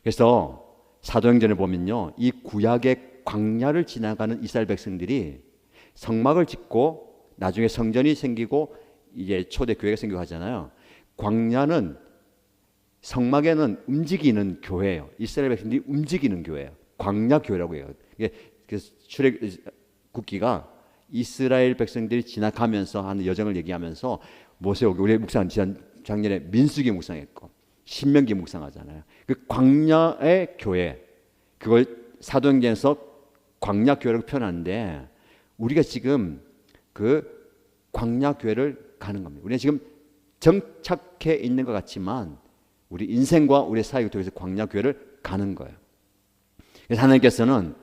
그래서 사도행전을 보면요, 이 구약의 광야를 지나가는 이스라엘 백성들이 성막을 짓고 나중에 성전이 생기고 이제 초대 교회가 생기고 하잖아요. 광야는, 성막에는 움직이는 교회예요. 이스라엘 백성들이 움직이는 교회예요. 광야 교회라고 해요. 출애굽기가 이스라엘 백성들이 지나가면서 하는 여정을 얘기하면서 모세오기, 우리 묵상 작년에 민수기 묵상했고 신명기 묵상하잖아요. 그 광야의 교회, 그걸 사도행전에서 광야 교회라고 표현하는데 우리가 지금 그 광야 교회를 가는 겁니다. 우리는 지금 정착해 있는 것 같지만 우리 인생과 우리 사역을 통해서 광야 교회를 가는 거예요. 그래서 하나님께서는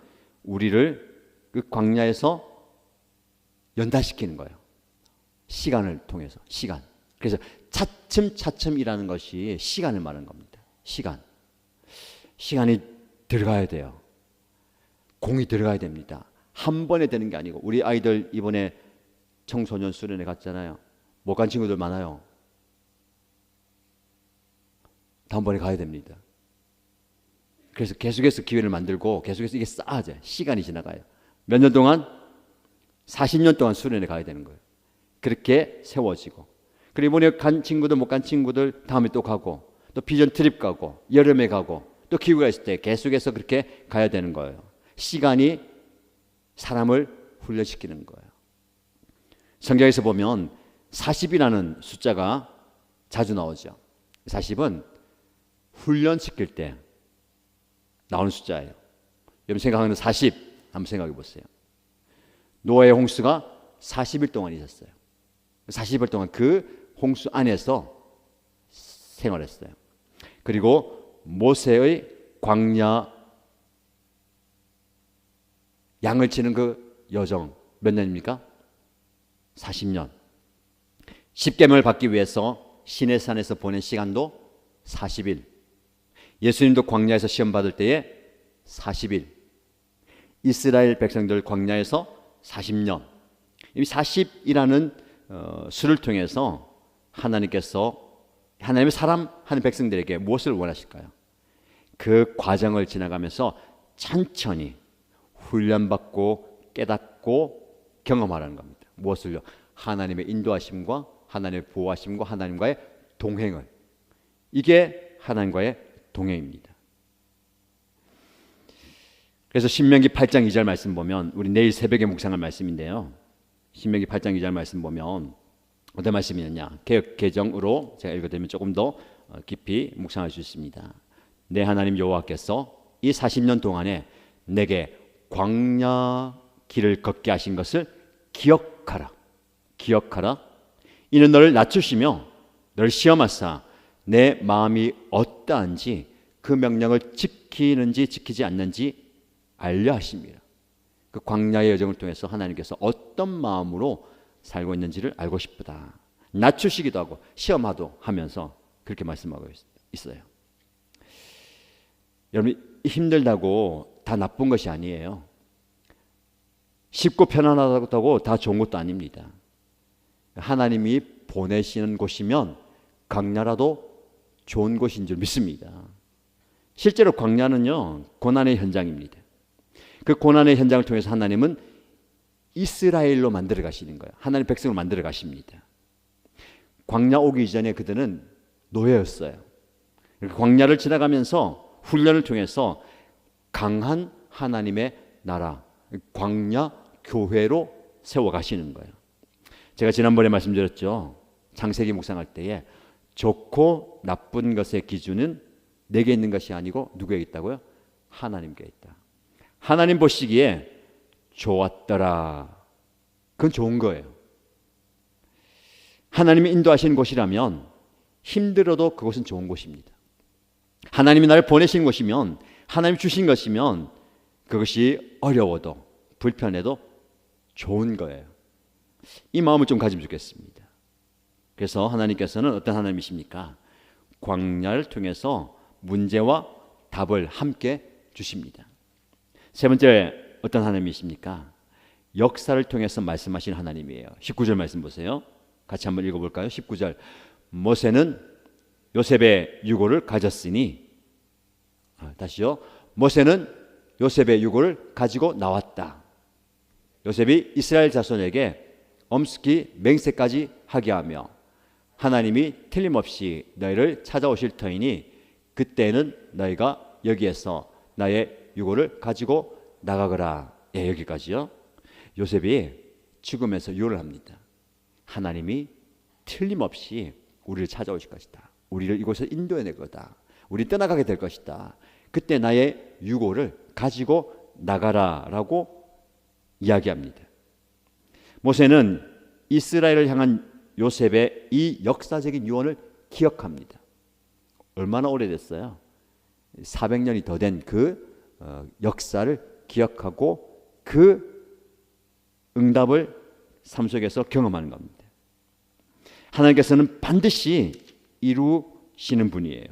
우리를 그 광야에서 연단시키는 거예요. 시간을 통해서, 시간. 그래서 차츰차츰이라는 것이 시간을 말하는 겁니다. 시간이 들어가야 돼요. 공이 들어가야 됩니다. 한 번에 되는 게 아니고, 우리 아이들 이번에 청소년 수련회 갔잖아요. 못 간 친구들 많아요. 다음번에 가야 됩니다. 그래서 계속해서 기회를 만들고 계속해서 이게 쌓아져요. 시간이 지나가요. 몇 년 동안? 40년 동안 수련회 가야 되는 거예요. 그렇게 세워지고, 그리고 이번에 간 친구들 못 간 친구들 다음에 또 가고, 또 비전 트립 가고, 여름에 가고, 또 기후가 있을 때 계속해서 그렇게 가야 되는 거예요. 시간이 사람을 훈련시키는 거예요. 성경에서 보면 40이라는 숫자가 자주 나오죠. 40은 훈련시킬 때 나오는 숫자예요. 여러분 생각하는 40 한번 생각해 보세요. 노아의 홍수가 40일 동안 있었어요. 40일 동안 그 홍수 안에서 생활했어요. 그리고 모세의 광야 양을 치는 그 여정 몇 년입니까? 40년. 십계명을 받기 위해서 시내산에서 보낸 시간도 40일. 예수님도 광야에서 시험 받을 때에 40일. 이스라엘 백성들 광야에서 40년. 이 40이라는 수를 통해서 하나님의 사람 하는 백성들에게 무엇을 원하실까요? 그 과정을 지나가면서 천천히 훈련받고 깨닫고 경험하라는 겁니다. 무엇을요? 하나님의 인도하심과 하나님의 보호하심과 하나님과의 동행을. 이게 하나님과의 동행입니다. 그래서 신명기 8장 2절 말씀 보면, 우리 내일 새벽에 묵상할 말씀인데요, 신명기 8장 2절 말씀 보면 어떤 말씀이냐, 개역 개정으로 제가 읽어드리면 조금 더 깊이 묵상할 수 있습니다. 내 하나님 여호와께서 이 40년 동안에 내게 광야 길을 걷게 하신 것을 기억하라. 기억하라. 이는 너를 낮추시며 너를 시험하사 내 마음이 어떠한지 그 명령을 지키는지 지키지 않는지 알려 하십니다. 그 광야의 여정을 통해서 하나님께서 어떤 마음으로 살고 있는지를 알고 싶다. 낮추시기도 하고 시험하도 하면서 그렇게 말씀하고 있어요. 여러분, 힘들다고 다 나쁜 것이 아니에요. 쉽고 편안하다고 다 좋은 것도 아닙니다. 하나님이 보내시는 곳이면 광야라도 좋은 곳인 줄 믿습니다. 실제로 광야는요, 고난의 현장입니다. 그 고난의 현장을 통해서 하나님은 이스라엘로 만들어 가시는 거예요. 하나님 백성을 만들어 가십니다. 광야 오기 이전에 그들은 노예였어요. 광야를 지나가면서 훈련을 통해서 강한 하나님의 나라, 광야 교회로 세워 가시는 거예요. 제가 지난번에 말씀드렸죠. 창세기 묵상할 때에 좋고 나쁜 것의 기준은 내게 있는 것이 아니고 누구에게 있다고요? 하나님께 있다. 하나님 보시기에 좋았더라. 그건 좋은 거예요. 하나님이 인도하시는 곳이라면 힘들어도 그곳은 좋은 곳입니다. 하나님이 나를 보내신 곳이면, 하나님이 주신 것이면 그것이 어려워도 불편해도 좋은 거예요. 이 마음을 좀 가지면 좋겠습니다. 그래서 하나님께서는 어떤 하나님이십니까? 광야를 통해서 문제와 답을 함께 주십니다. 세 번째, 어떤 하나님이십니까? 역사를 통해서 말씀하신 하나님이에요. 19절 말씀 보세요. 같이 한번 읽어볼까요? 19절. 모세는 요셉의 유고를 가졌으니, 다시요. 모세는 요셉의 유고를 가지고 나왔다. 요셉이 이스라엘 자손에게 엄습기 맹세까지 하게 하며 하나님이 틀림없이 너희를 찾아오실 터이니 그때는 너희가 여기에서 나의 유고를 가지고 나가거라. 예, 여기까지요. 요셉이 죽으면서 유언을 합니다. 하나님이 틀림없이 우리를 찾아오실 것이다. 우리를 이곳에 인도해낼 거다. 우리 떠나가게 될 것이다. 그때 나의 유고를 가지고 나가라라고 이야기합니다. 모세는 이스라엘을 향한 요셉의 이 역사적인 유언을 기억합니다. 얼마나 오래됐어요? 400년이 더 된 그 역사를 기억하고 그 응답을 삶 속에서 경험하는 겁니다. 하나님께서는 반드시 이루시는 분이에요.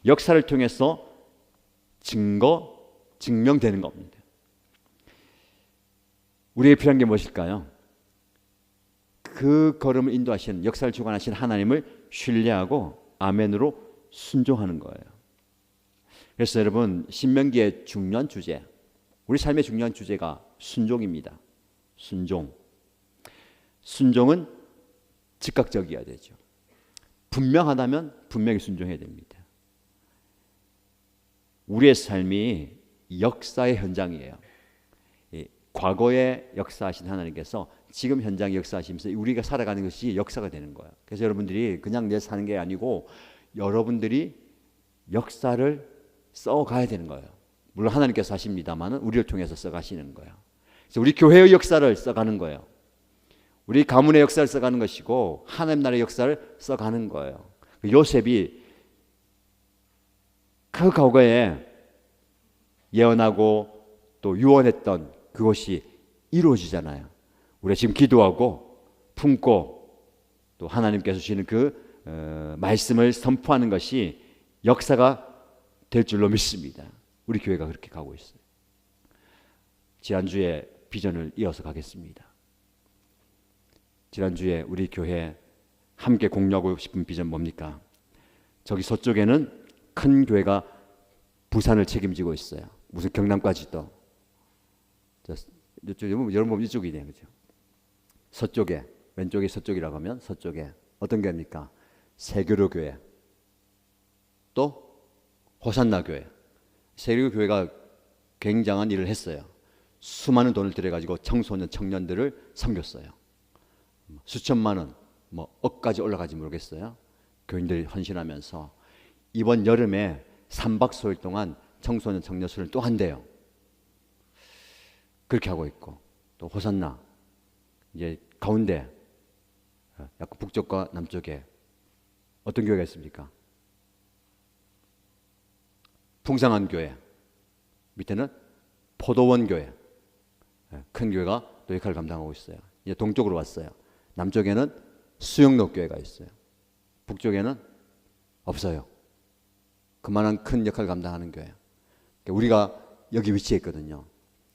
역사를 통해서 증명되는 겁니다. 우리에게 필요한 게 무엇일까요? 그 걸음을 인도하시는, 역사를 주관하시는 하나님을 신뢰하고 아멘으로 순종하는 거예요. 그래서 여러분, 신명기의 중요한 주제, 우리 삶의 중요한 주제가 순종입니다. 순종. 순종은 즉각적이어야 되죠. 분명하다면 분명히 순종해야 됩니다. 우리의 삶이 역사의 현장이에요. 과거에 역사하신 하나님께서 지금 현장 역사하시면서 우리가 살아가는 것이 역사가 되는 거예요. 그래서 여러분들이 그냥 내 사는 게 아니고 여러분들이 역사를 써가야 되는 거예요. 물론 하나님께서 하십니다만 우리를 통해서 써가시는 거예요. 그래서 우리 교회의 역사를 써가는 거예요. 우리 가문의 역사를 써가는 것이고 하나님 나라의 역사를 써가는 거예요. 요셉이 그 과거에 예언하고 또 유언했던 그것이 이루어지잖아요. 우리가 지금 기도하고 품고 또 하나님께서 주시는 그 말씀을 선포하는 것이 역사가 될 줄로 믿습니다. 우리 교회가 그렇게 가고 있어요. 지난주에 비전을 이어서 가겠습니다. 지난주에 우리 교회 함께 공유하고 싶은 비전 뭡니까? 저기 서쪽에는 큰 교회가 부산을 책임지고 있어요. 무슨 경남까지도. 여러분 이쪽이네요, 그죠? 서쪽에, 왼쪽이 서쪽이라고 하면 서쪽에 어떤 교회입니까? 세교로 교회, 또 호산나 교회. 세교로 교회가 굉장한 일을 했어요. 수많은 돈을 들여가지고 청소년, 청년들을 섬겼어요. 수천만 원, 억까지 올라가지 모르겠어요. 교인들이 헌신하면서 이번 여름에 3박 4일 동안 청소년, 청년 수련을 또 한대요. 그렇게 하고 있고 또 호산나 이제 가운데 약간 북쪽과 남쪽에 어떤 교회가 있습니까? 풍성한 교회, 밑에는 포도원 교회, 큰 교회가 또 역할을 감당하고 있어요. 이제 동쪽으로 왔어요. 남쪽에는 수영로 교회가 있어요. 북쪽에는 없어요. 그만한 큰 역할을 감당하는 교회. 우리가 여기 위치해 있거든요.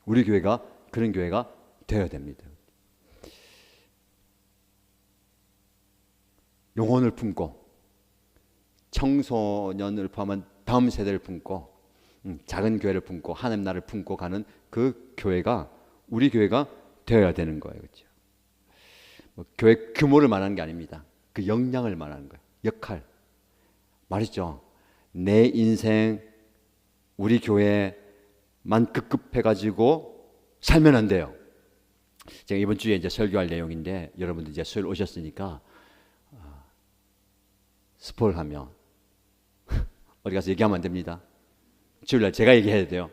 우리 교회가 그런 교회가 되어야 됩니다. 영혼을 품고 청소년을 포함한 다음 세대를 품고 작은 교회를 품고 하나님 나라를 품고 가는 그 교회가 우리 교회가 되어야 되는 거예요. 그렇죠? 교회 규모를 말하는 게 아닙니다. 그 역량을 말하는 거예요. 역할. 말이죠. 내 인생 우리 교회만 급급해가지고 살면 안 돼요. 제가 이번 주에 이제 설교할 내용인데 여러분들 이제 수요일 오셨으니까 스포일하면 어디 가서 얘기하면 안 됩니다. 주일날 제가 얘기해야 돼요.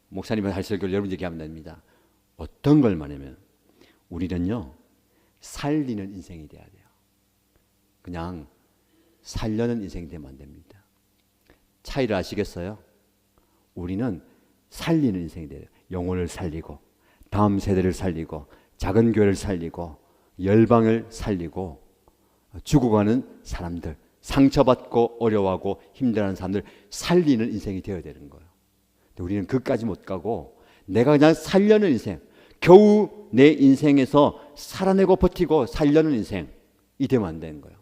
목사님이 할 설교를 여러분 얘기하면 됩니다. 어떤 걸 말하면 우리는요 살리는 인생이 돼야 돼요. 그냥 살려는 인생이 되면 안 됩니다. 차이를 아시겠어요? 우리는 살리는 인생이 돼요. 영혼을 살리고 다음 세대를 살리고 작은 교회를 살리고 열방을 살리고 죽어가는 사람들, 상처받고 어려워하고 힘들어하는 사람들 살리는 인생이 되어야 되는 거예요. 근데 우리는 그까지 못 가고 내가 그냥 살려는 인생, 겨우 내 인생에서 살아내고 버티고 살려는 인생이 되면 안 되는 거예요.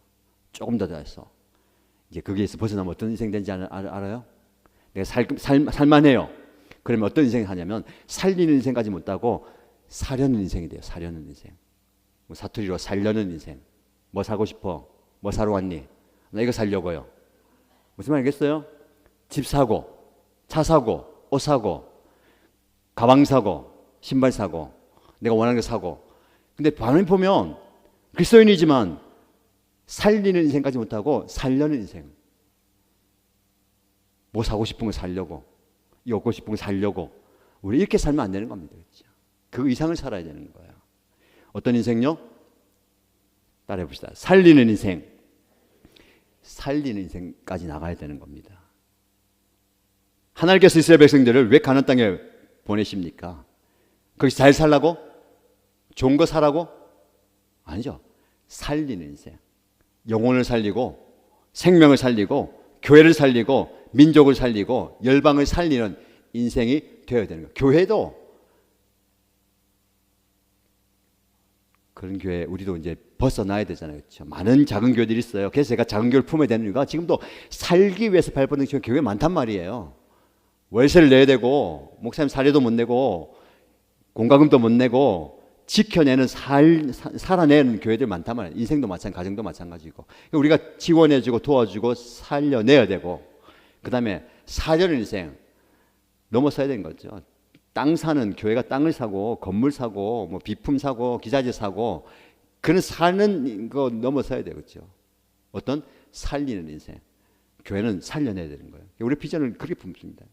조금 더 돼서 이제 거기에서 벗어나면 어떤 인생 되는지 알아요? 내가 살만해요. 그러면 어떤 인생을 하냐면 살리는 인생까지 못하고 사려는 인생이 돼요. 사려는 인생. 사투리로 살려는 인생. 뭐 사고 싶어? 뭐 사러 왔니? 나 이거 살려고요. 무슨 말 알겠어요? 집 사고, 차 사고, 옷 사고, 가방 사고, 신발 사고, 내가 원하는 거 사고. 근데 반면 보면 그리스도인이지만 살리는 인생까지 못하고 살려는 인생. 뭐 사고 싶은 거 살려고, 이 얻고 싶은 거 살려고. 우리 이렇게 살면 안 되는 겁니다. 그렇죠? 그 이상을 살아야 되는 거예요. 어떤 인생요? 따라해 봅시다. 살리는 인생. 살리는 인생까지 나가야 되는 겁니다. 하나님께서 이스라엘 백성들을 왜 가나안 땅에 보내십니까? 거기서 잘 살라고? 좋은 거 사라고? 아니죠. 살리는 인생. 영혼을 살리고 생명을 살리고 교회를 살리고 민족을 살리고 열방을 살리는 인생이 되어야 되는 거예요. 교회도 그런 교회 우리도 이제 벗어나야 되잖아요. 그렇죠? 많은 작은 교회들이 있어요. 그래서 제가 작은 교회를 품어야 되는 이유가 지금도 살기 위해서 발버둥 치는 교회가 많단 말이에요. 월세를 내야 되고 목사님 사례도 못 내고 공과금도 못 내고 지켜내는 살아내는 교회들 많단 말이에요. 인생도 마찬가지, 가정도 마찬가지고. 우리가 지원해주고 도와주고 살려내야 되고, 그 다음에 사려는 인생 넘어서야 되는 거죠. 땅 사는, 교회가 땅을 사고 건물 사고 뭐 비품 사고 기자재 사고 그런 사는 거 넘어서야 되겠죠. 어떤 살리는 인생. 교회는 살려내야 되는 거예요. 우리 비전을 그렇게 품습니다.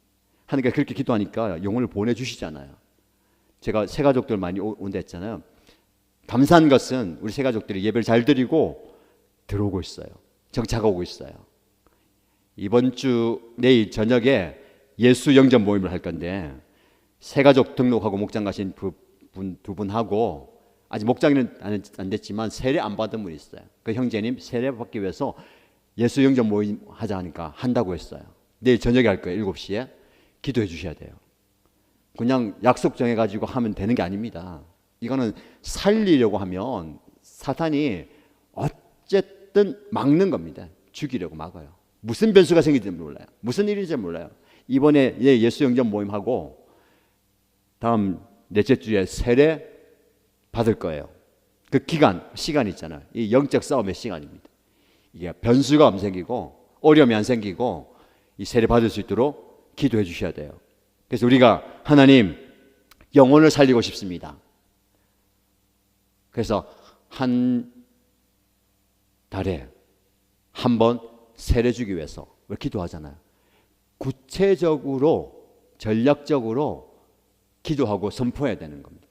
하나님께 그렇게 기도하니까 영혼을 보내주시잖아요. 제가 새가족들 많이 온다 했잖아요. 감사한 것은 우리 새가족들이 예배를 잘 드리고 들어오고 있어요. 정착하고 오고 있어요. 이번 주 내일 저녁에 예수 영접 모임을 할 건데 새가족 등록하고 목장 가신 두 분하고 아직 목장은 안 됐지만 세례 안 받은 분이 있어요. 그 형제님 세례 받기 위해서 예수 영접 모임 하자 하니까 한다고 했어요. 내일 저녁에 할 거예요. 7시에. 기도해 주셔야 돼요. 그냥 약속 정해가지고 하면 되는 게 아닙니다. 이거는 살리려고 하면 사탄이 어쨌든 막는 겁니다. 죽이려고 막아요. 무슨 변수가 생길지 몰라요. 무슨 일인지 몰라요. 이번에 예수 영접 모임하고 다음 넷째 주에 세례 받을 거예요. 그 시간 있잖아요. 이 영적 싸움의 시간입니다. 이게 변수가 안 생기고 어려움이 안 생기고 이 세례 받을 수 있도록 기도해 주셔야 돼요. 그래서 우리가 하나님 영혼을 살리고 싶습니다. 그래서 한 달에 한 번 세례 주기 위해서 왜 기도하잖아요. 구체적으로 전략적으로 기도하고 선포해야 되는 겁니다.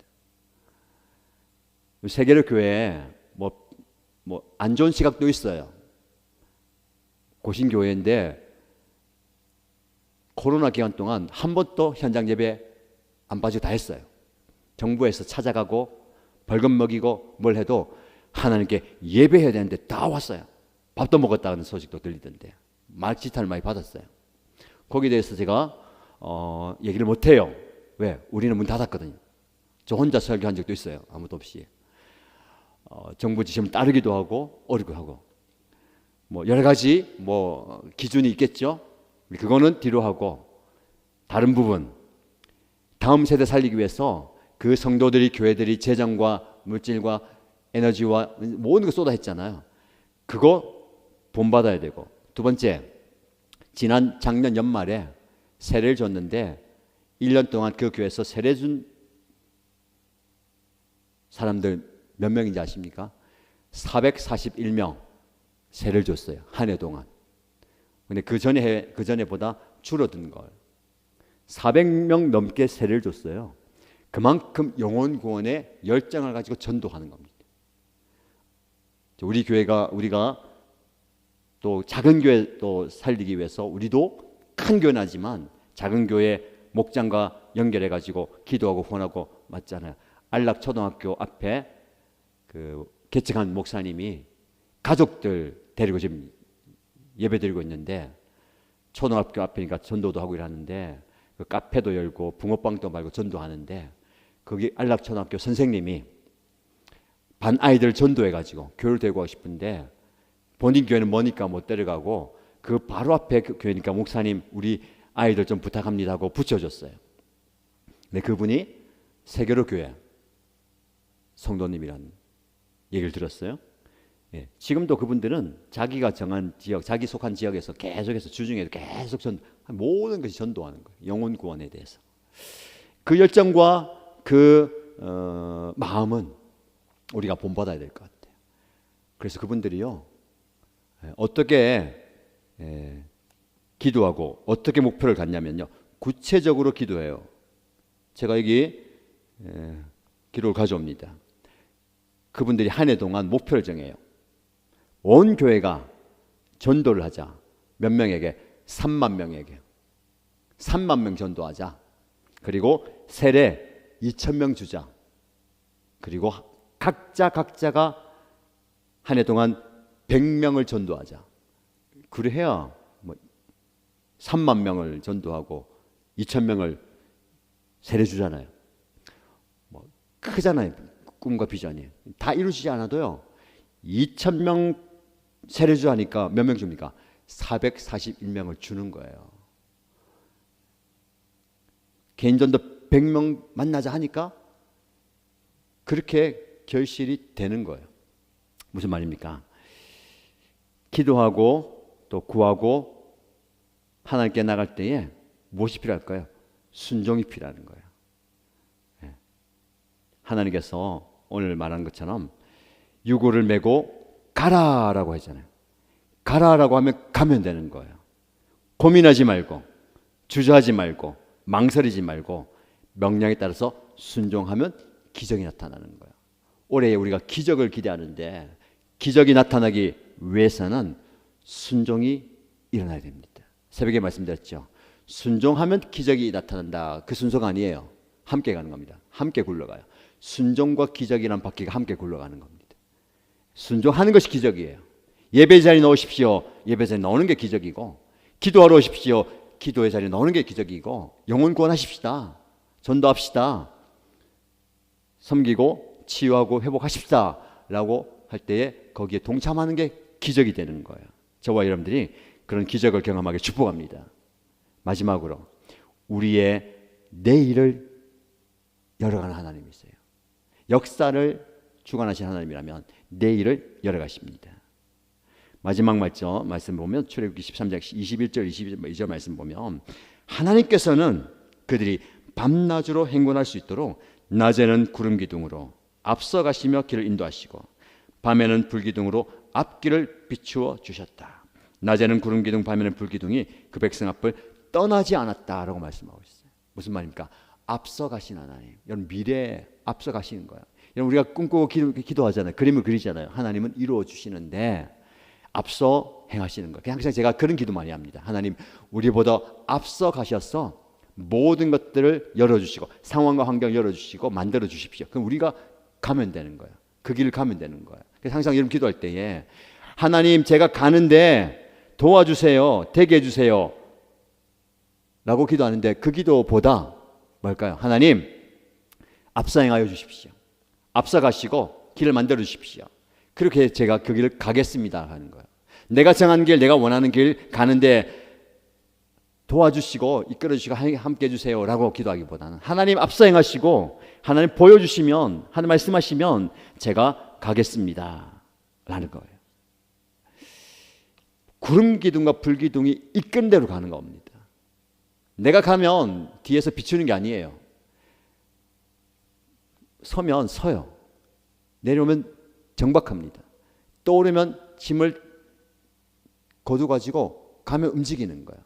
세계로 교회에 뭐 안 좋은 시각도 있어요. 고신교회인데 코로나 기간 동안 한 번도 현장 예배 안 빠지고 다 했어요. 정부에서 찾아가고 벌금 먹이고 뭘 해도 하나님께 예배해야 되는데 다 왔어요. 밥도 먹었다는 소식도 들리던데 말지탄을 많이 받았어요. 거기에 대해서 제가 얘기를 못해요. 왜? 우리는 문 닫았거든요. 저 혼자 설교한 적도 있어요. 아무도 없이. 정부 지침을 따르기도 하고 어리고 하고 뭐 여러 가지 기준이 있겠죠. 그거는 뒤로 하고 다른 부분 다음 세대 살리기 위해서 그 성도들이 교회들이 재정과 물질과 에너지와 모든 걸 쏟아했잖아요. 그거 본받아야 되고 두 번째 작년 연말에 세례를 줬는데 1년 동안 그 교회에서 세례 준 사람들 몇 명인지 아십니까? 441명 세례를 줬어요. 한 해 동안. 근데 그 전에보다 줄어든 걸. 400명 넘게 세례를 줬어요. 그만큼 영혼 구원에 열정을 가지고 전도하는 겁니다. 우리가 또 작은 교회 또 살리기 위해서 우리도 큰 교회는 하지만 작은 교회 목장과 연결해 가지고 기도하고 후원하고 맞잖아요. 안락초등학교 앞에 그 개척한 목사님이 가족들 데리고 지금 예배 드리고 있는데 초등학교 앞이니까 전도도 하고 이러는데 그 카페도 열고 붕어빵도 말고 전도하는데 거기 안락초등학교 선생님이 반 아이들 전도해가지고 교회를 데리고 가고 싶은데 본인 교회는 머니까 못 데려가고 그 바로 앞에 그 교회니까 목사님 우리 아이들 좀 부탁합니다 하고 붙여줬어요. 근데 그분이 세계로 교회 성도님이라는 얘기를 들었어요. 예, 지금도 그분들은 자기가 정한 지역, 자기 속한 지역에서 계속해서 주중에도 계속 모든 것이 전도하는 거예요. 영혼 구원에 대해서. 그 열정과 그 마음은 우리가 본받아야 될 것 같아요. 그래서 그분들이요 어떻게 기도하고 어떻게 목표를 갖냐면요 구체적으로 기도해요. 제가 여기 기록을 가져옵니다. 그분들이 한 해 동안 목표를 정해요. 온 교회가 전도를 하자. 몇 명에게? 3만 명에게. 3만 명 전도하자. 그리고 세례 2,000명 주자. 그리고 각자가 한 해 동안 100명을 전도하자. 그래야 3만 명을 전도하고 2,000명을 세례 주잖아요. 크잖아요. 꿈과 비전이. 다 이루어지지 않아도요. 2,000명 세례주 하니까 몇 명 줍니까? 441명을 주는 거예요. 개인전도 100명 만나자 하니까 그렇게 결실이 되는 거예요. 무슨 말입니까? 기도하고 또 구하고 하나님께 나갈 때에 무엇이 필요할까요? 순종이 필요한 거예요. 하나님께서 오늘 말한 것처럼 유고를 메고 가라라고 하잖아요. 가라라고 하면 가면 되는 거예요. 고민하지 말고 주저하지 말고 망설이지 말고 명령에 따라서 순종하면 기적이 나타나는 거예요. 올해 우리가 기적을 기대하는데 기적이 나타나기 위해서는 순종이 일어나야 됩니다. 새벽에 말씀드렸죠. 순종하면 기적이 나타난다. 그 순서가 아니에요. 함께 가는 겁니다. 함께 굴러가요. 순종과 기적이라는 바퀴가 함께 굴러가는 겁니다. 순종하는 것이 기적이에요. 예배 자리에 나오십시오. 예배 자리에 나오는 게 기적이고, 기도하러 오십시오. 기도의 자리에 나오는 게 기적이고, 영혼 구원하십시다. 전도합시다. 섬기고 치유하고 회복하십시다 라고 할 때에 거기에 동참하는 게 기적이 되는 거예요. 저와 여러분들이 그런 기적을 경험하게 축복합니다. 마지막으로 우리의 내일을 열어가는 하나님이세요. 역사를 주관하신 하나님이라면 내일을 열어가십니다. 마지막 말씀 보면 출애굽기 13장 21절 22절 말씀 보면 하나님께서는 그들이 밤낮으로 행군할 수 있도록 낮에는 구름 기둥으로 앞서가시며 길을 인도하시고 밤에는 불기둥으로 앞길을 비추어 주셨다. 낮에는 구름 기둥, 밤에는 불기둥이 그 백성 앞을 떠나지 않았다라고 말씀하고 있어요. 무슨 말입니까? 앞서가신 하나님. 여러분 미래에 앞서가시는 거예요. 여러분 우리가 꿈꾸고 기도하잖아요. 그림을 그리잖아요. 하나님은 이루어 주시는데 앞서 행하시는 거예요. 항상 제가 그런 기도 많이 합니다. 하나님 우리보다 앞서 가셔서 모든 것들을 열어주시고 상황과 환경을 열어주시고 만들어 주십시오. 그럼 우리가 가면 되는 거예요. 그 길을 가면 되는 거예요. 그래서 항상 이런 기도할 때에 하나님 제가 가는데 도와주세요. 되게 해주세요 라고 기도하는데 그 기도보다 뭘까요? 하나님 앞서 행하여 주십시오. 앞서 가시고 길을 만들어 주십시오. 그렇게 제가 그 길을 가겠습니다 하는 거예요. 내가 정한 길, 내가 원하는 길 가는데 도와주시고 이끌어주시고 함께 해주세요 라고 기도하기보다는 하나님 앞서 행하시고 하나님 보여주시면 하나님 말씀하시면 제가 가겠습니다 라는 거예요. 구름 기둥과 불 기둥이 이끈 대로 가는 겁니다. 내가 가면 뒤에서 비추는 게 아니에요. 서면 서요. 내려오면 정박합니다. 떠오르면 짐을 거두가지고 가면 움직이는 거예요.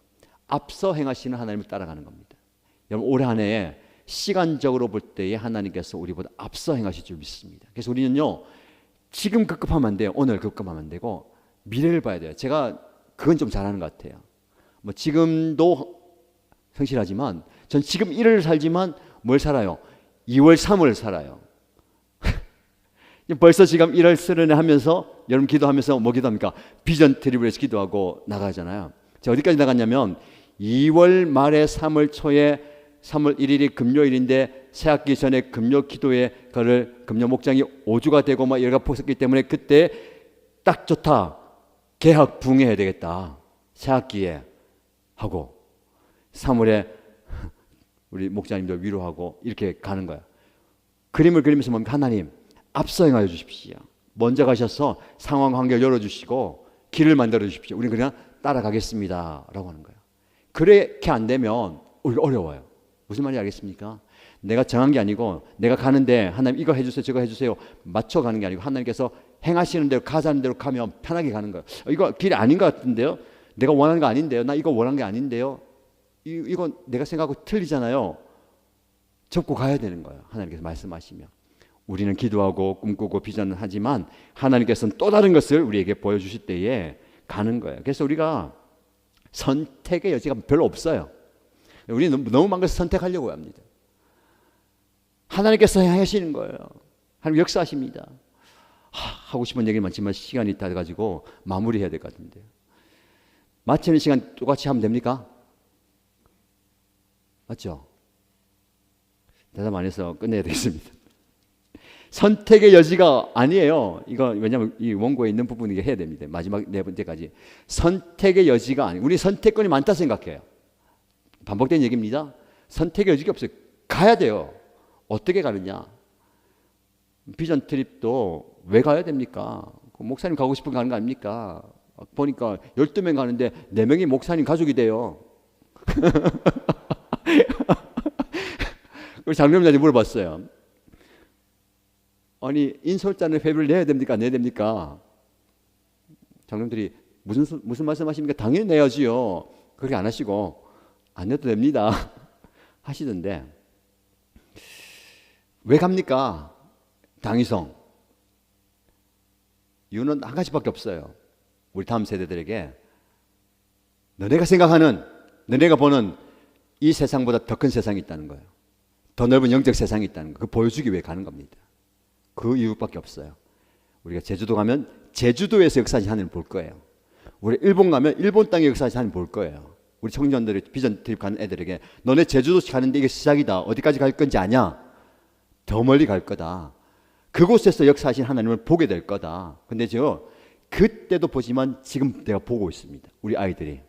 앞서 행하시는 하나님을 따라가는 겁니다. 여러분 올 한 해에 시간적으로 볼 때에 하나님께서 우리보다 앞서 행하실 줄 믿습니다. 그래서 우리는요 지금 급급하면 안 돼요. 오늘 급급하면 안 되고 미래를 봐야 돼요. 제가 그건 좀 잘하는 것 같아요. 뭐 지금도 성실하지만 전 지금 1을 살지만 뭘 살아요? 2월 3월 살아요. 벌써 지금 1월 쓰려내 하면서 여러분 기도하면서 뭐 기도합니까? 비전 트리블에서 기도하고 나가잖아요. 제가 어디까지 나갔냐면 2월 말에 3월 초에 3월 1일이 금요일인데 새학기 전에 금요 기도에 그를 금요 목장이 5주가 되고 막 여기가 포섭기 때문에 그때 딱 좋다. 개학 부흥해야 되겠다. 새학기에 하고 3월에 우리 목자님들 위로하고 이렇게 가는 거야. 그림을 그리면서 뭡니까? 하나님 앞서 행하여 주십시오. 먼저 가셔서 상황 환경을 열어주시고 길을 만들어 주십시오. 우리는 그냥 따라가겠습니다 라고 하는 거예요. 그렇게 안 되면 어려워요. 무슨 말인지 알겠습니까? 내가 정한 게 아니고 내가 가는데 하나님 이거 해주세요 저거 해주세요 맞춰가는 게 아니고 하나님께서 행하시는 대로 가자는 대로 가면 편하게 가는 거예요. 이거 길이 아닌 것 같은데요? 내가 원하는 거 아닌데요? 나 이거 원하는 게 아닌데요? 이건 내가 생각하고 틀리잖아요. 접고 가야 되는 거예요. 하나님께서 말씀하시면. 우리는 기도하고 꿈꾸고 비전을 하지만 하나님께서는 또 다른 것을 우리에게 보여주실 때에 가는 거예요. 그래서 우리가 선택의 여지가 별로 없어요. 우리는 너무 많은 것을 선택하려고 합니다. 하나님께서 행하시는 거예요. 하나님 역사하십니다. 하고 싶은 얘기 많지만 시간이 다 돼가지고 마무리해야 될 것 같은데요. 마치는 시간 똑같이 하면 됩니까? 맞죠? 대답 안 해서 끝내야 되겠습니다. 선택의 여지가 아니에요. 이거 왜냐하면 이 원고에 있는 부분이 해야 됩니다. 마지막 네 번째까지 선택의 여지가 아니에요. 우리 선택권이 많다 생각해요. 반복된 얘기입니다. 선택의 여지가 없어요. 가야 돼요. 어떻게 가느냐? 비전 트립도 왜 가야 됩니까? 목사님 가고 싶은 거 가는 거 아닙니까? 보니까 12명 가는데 4명이 목사님 가족이 돼요. 우리 장로님한테 물어봤어요. 아니 인솔자는 회비를 내야 됩니까? 안 내야 됩니까? 장로님들이 무슨 말씀하십니까? 당연히 내야지요. 그렇게 안 하시고 안 내도 됩니다 하시던데 왜 갑니까? 당위성. 이유는 한 가지밖에 없어요. 우리 다음 세대들에게 너네가 생각하는, 너네가 보는 이 세상보다 더 큰 세상이 있다는 거예요. 더 넓은 영적 세상이 있다는 거. 그거 보여주기 위해 가는 겁니다. 그 이유밖에 없어요. 우리가 제주도 가면 제주도에서 역사하신 하나님을 볼 거예요. 우리 일본 가면 일본 땅의 역사하신 하나님을 볼 거예요. 우리 청년들이 비전 트립 가는 애들에게 너네 제주도 가는데 이게 시작이다. 어디까지 갈 건지 아냐? 더 멀리 갈 거다. 그곳에서 역사하신 하나님을 보게 될 거다. 근데 그때도 보지만 지금 내가 보고 있습니다. 우리 아이들이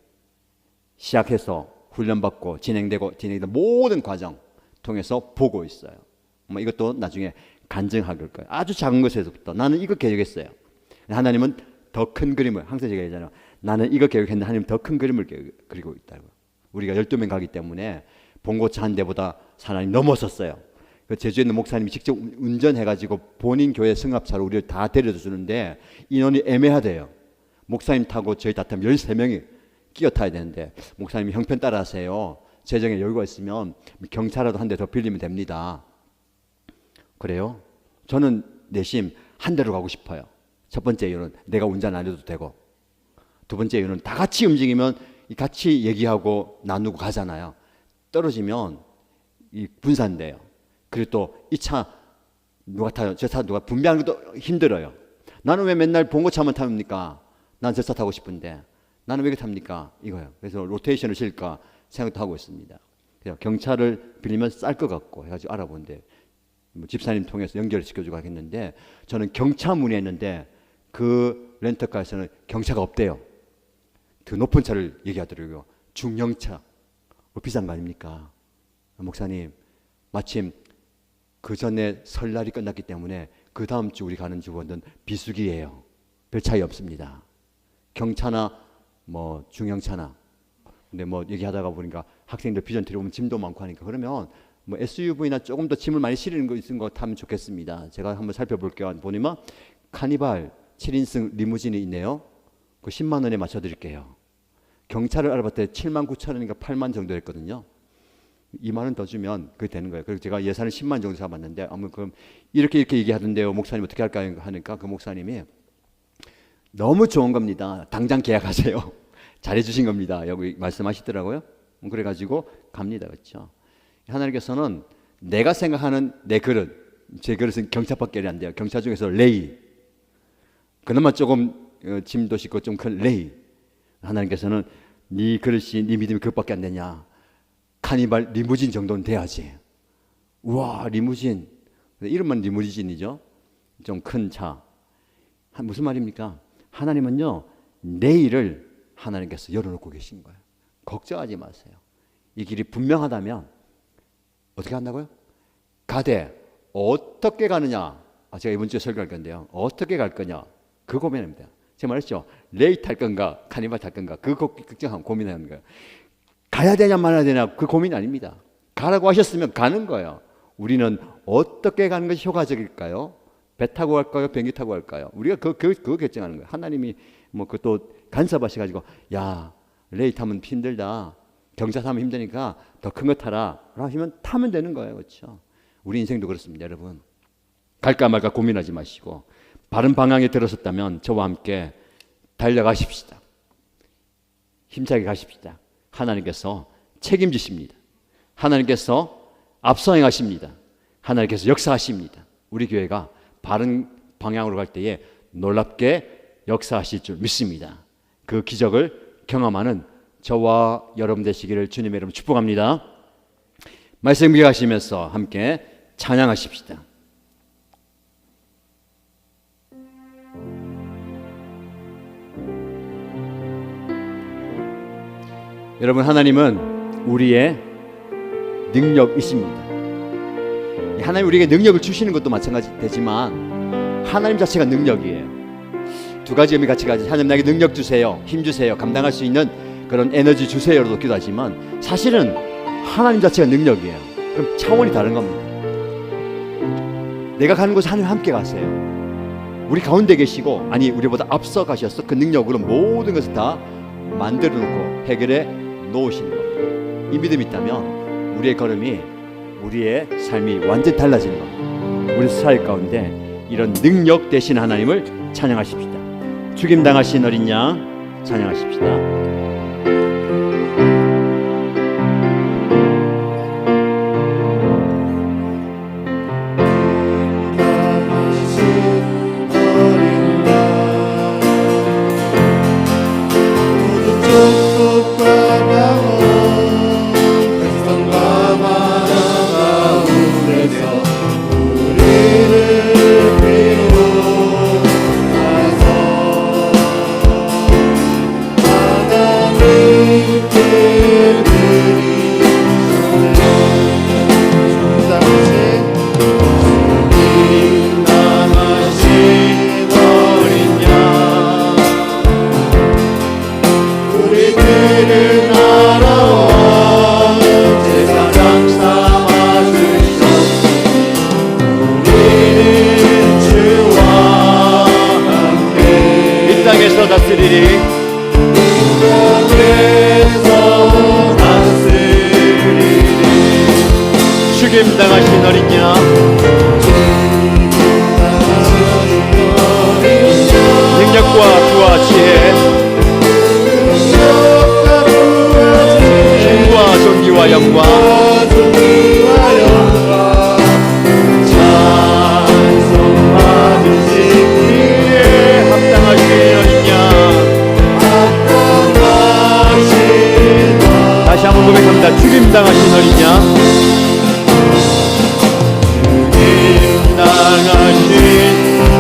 시작해서 훈련받고 진행되고 모든 과정 통해서 보고 있어요. 이것도 나중에 간증할 거예요. 아주 작은 것에서부터 나는 이거 계획했어요. 하나님은 더 큰 그림을, 항상 제가 얘기하잖아요. 나는 이거 계획했는데 하나님은 더 큰 그림을 그리고 있다고. 우리가 12명 가기 때문에 봉고차 한 대보다 하나님 넘어섰어요. 제주에 있는 목사님이 직접 운전해가지고 본인 교회 승합차로 우리를 다 데려다 주는데 인원이 애매하대요. 목사님 타고 저희 다 타면 13명이 끼어 타야 되는데 목사님이 형편 따라 하세요. 재정에 여유가 있으면 경차라도 한 대 더 빌리면 됩니다. 그래요? 저는 내심 한 대로 가고 싶어요. 첫 번째 이유는 내가 운전 안 해도 되고, 두 번째 이유는 다 같이 움직이면 같이 얘기하고 나누고 가잖아요. 떨어지면 분산돼요. 그리고 또 이 차 누가 타요? 저 차 누가 분배하는 것도 힘들어요. 나는 왜 맨날 봉고차만 탑니까? 난 저 차 타고 싶은데 나는 왜 이렇게 탑니까? 이거요. 그래서 로테이션을 쉴까 생각도 하고 있습니다. 그래서 경차를 빌리면 쌀 것 같고 해가지고 알아보는데 집사님 통해서 연결을 시켜주고 하겠는데 저는 경차 문의했는데 그 렌터카에서는 경차가 없대요. 더 높은 차를 얘기하더라고요. 중형차. 비싼 거 아닙니까? 목사님 마침 그 전에 설날이 끝났기 때문에 그 다음 주 우리 가는 주번은 비수기예요. 별 차이 없습니다. 경차나 중형차나. 근데 얘기하다가 보니까 학생들 비전 트립 짐도 많고 하니까 그러면 SUV나 조금 더 짐을 많이 실는 거 있는 거 타면 좋겠습니다. 제가 한번 살펴볼게요. 보니까 카니발 7인승 리무진이 있네요. 그 10만 원에 맞춰 드릴게요. 경차를 알아봤더니 7만 9천 원인가 8만 정도 했거든요. 2만 원 더 주면 그게 되는 거예요. 그래서 제가 예산을 10만 정도 잡았는데 그럼 이렇게 얘기하던데요. 목사님 어떻게 할까요? 하니까 그 목사님이 너무 좋은 겁니다. 당장 계약하세요. 잘해주신 겁니다. 여기 말씀하시더라고요. 그래가지고 갑니다. 그렇죠? 하나님께서는 내가 생각하는 내 그릇, 제 그릇은 경차밖에 안 돼요. 경차 중에서 레이, 그나마 조금 짐도 싣고 좀 큰 레이. 하나님께서는 네 그릇이 네 믿음이 그것밖에 안 되냐? 카니발 리무진 정도는 돼야지. 우와, 리무진. 이름만 리무진이죠. 좀 큰 차. 무슨 말입니까? 하나님은요, 내일을 하나님께서 열어놓고 계신 거예요. 걱정하지 마세요. 이 길이 분명하다면 어떻게 한다고요? 가되 어떻게 가느냐? 제가 이번 주에 설교할 건데요. 어떻게 갈 거냐? 그 고민입니다. 제가 말했죠. 레이 탈 건가? 카니발 탈 건가? 그 걱정하고 고민하는 거예요. 가야 되냐 말아야 되냐? 그 고민 아닙니다. 가라고 하셨으면 가는 거예요. 우리는 어떻게 가는 것이 효과적일까요? 배 타고 갈까요? 비행기 타고 갈까요? 우리가 그거 결정하는 거예요. 하나님이 그것도 간섭하셔가지고 야, 레이 타면 힘들다. 경차 타면 힘드니까 더 큰 거 타라. 하시면 타면 되는 거예요. 그렇죠? 우리 인생도 그렇습니다. 여러분. 갈까 말까 고민하지 마시고 바른 방향에 들어섰다면 저와 함께 달려가십시다. 힘차게 가십시다. 하나님께서 책임지십니다. 하나님께서 앞서 행하십니다. 하나님께서 역사하십니다. 우리 교회가 바른 방향으로 갈 때에 놀랍게 역사하실 줄 믿습니다. 그 기적을 경험하는 저와 여러분 되시기를 주님의 이름으로 축복합니다. 말씀 기억하시면서 함께 찬양하십시다. 여러분, 하나님은 우리의 능력이십니다. 하나님 우리에게 능력을 주시는 것도 마찬가지지만 하나님 자체가 능력이에요. 두 가지 의미 같이 가지고 하나님 나에게 능력 주세요, 힘 주세요, 감당할 수 있는 그런 에너지 주세요로도 기도하지만 사실은 하나님 자체가 능력이에요. 그럼 차원이 다른 겁니다. 내가 가는 곳에 하나님 함께 가세요. 우리 가운데 계시고 아니 우리보다 앞서 가셔서 그 능력으로 모든 것을 다 만들어 놓고 해결해 놓으시는 겁니다. 이 믿음이 있다면 우리의 걸음이 우리의 삶이 완전히 달라지는 겁니다. 우리 사회 가운데 이런 능력 되신 하나님을 찬양하십시다. 죽임당하신 어린 양 찬양하십시다. 죽임당하신 어린 양 능력과 부와 지혜 힘과 존귀와 영광 찬송 받으시기에 합당하신 어린 양 다시 한번 고백합니다. 죽임당하신 어린 양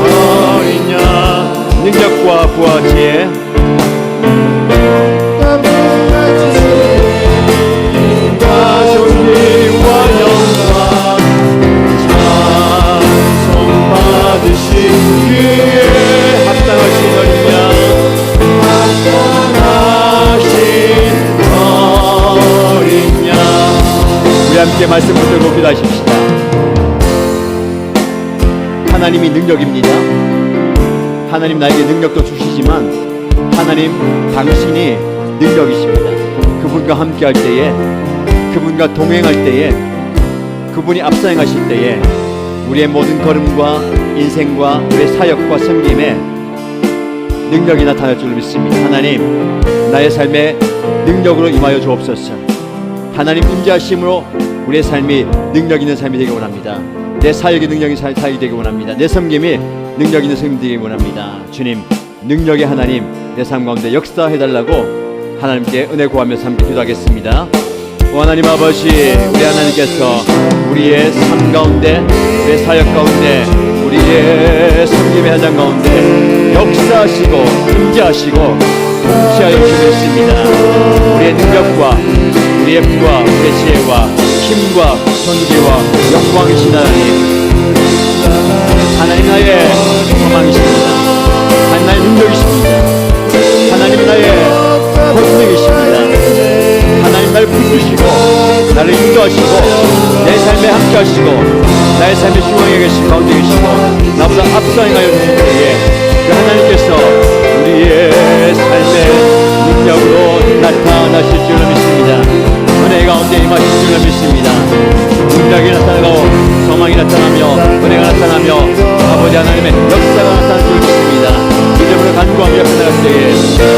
어린 양 능력과 부와 지혜 힘과 존귀와 영광 찬송 받으시기에 합당하신 어린 양 합당하신 어린 양 우리 함께 말씀 붙들고 기도하십시다. 하나님이 능력입니다. 하나님 나에게 능력도 주시지만 하나님 당신이 능력이십니다. 그분과 함께 할 때에 그분과 동행할 때에 그분이 앞서행하실 때에 우리의 모든 걸음과 인생과 우리의 사역과 섬김에 능력이 나타날 줄 믿습니다. 하나님 나의 삶에 능력으로 임하여 주옵소서. 하나님 임재하심으로 우리의 삶이 능력 있는 삶이 되기 원합니다. 내 사역의 능력이 사역이 되기 원합니다. 내 섬김이 능력 있는 섬김이 되기 원합니다. 주님 능력의 하나님 내 삶 가운데 역사해달라고 하나님께 은혜 구하면서 함께 기도하겠습니다. 오 하나님 아버지 우리 하나님께서 우리의 삶 가운데 우리의 사역 가운데 우리의 섬김의 현장 가운데 역사하시고 임재하시고 통치하여 주셨습니다. 우리의 능력과 우리의 부와 우리의 지혜와 힘과 존귀와 영광이신 하나님 나의 소망이십니다. 하나님 나의 능력이십니다. 하나님 나의 권능이십니다. 하나님 나를 붙드시고 나를 인도하시고 내 삶에 함께하시고 나의 삶의 중앙에 계신 가운데 계시고 나보다 앞서 행하여 주실 때에 그 하나님께서 우리의 삶의 능력으로 나타나실 줄로 믿습니다. 은혜 가운데 임하실 줄로 믿습니다. 능력이 나타나고 소망이 나타나며 은혜가 나타나며 아버지 하나님의 역사가 나타날 줄 믿습니다. 믿음으로 간구하며 옆에 나갈 때에 예수님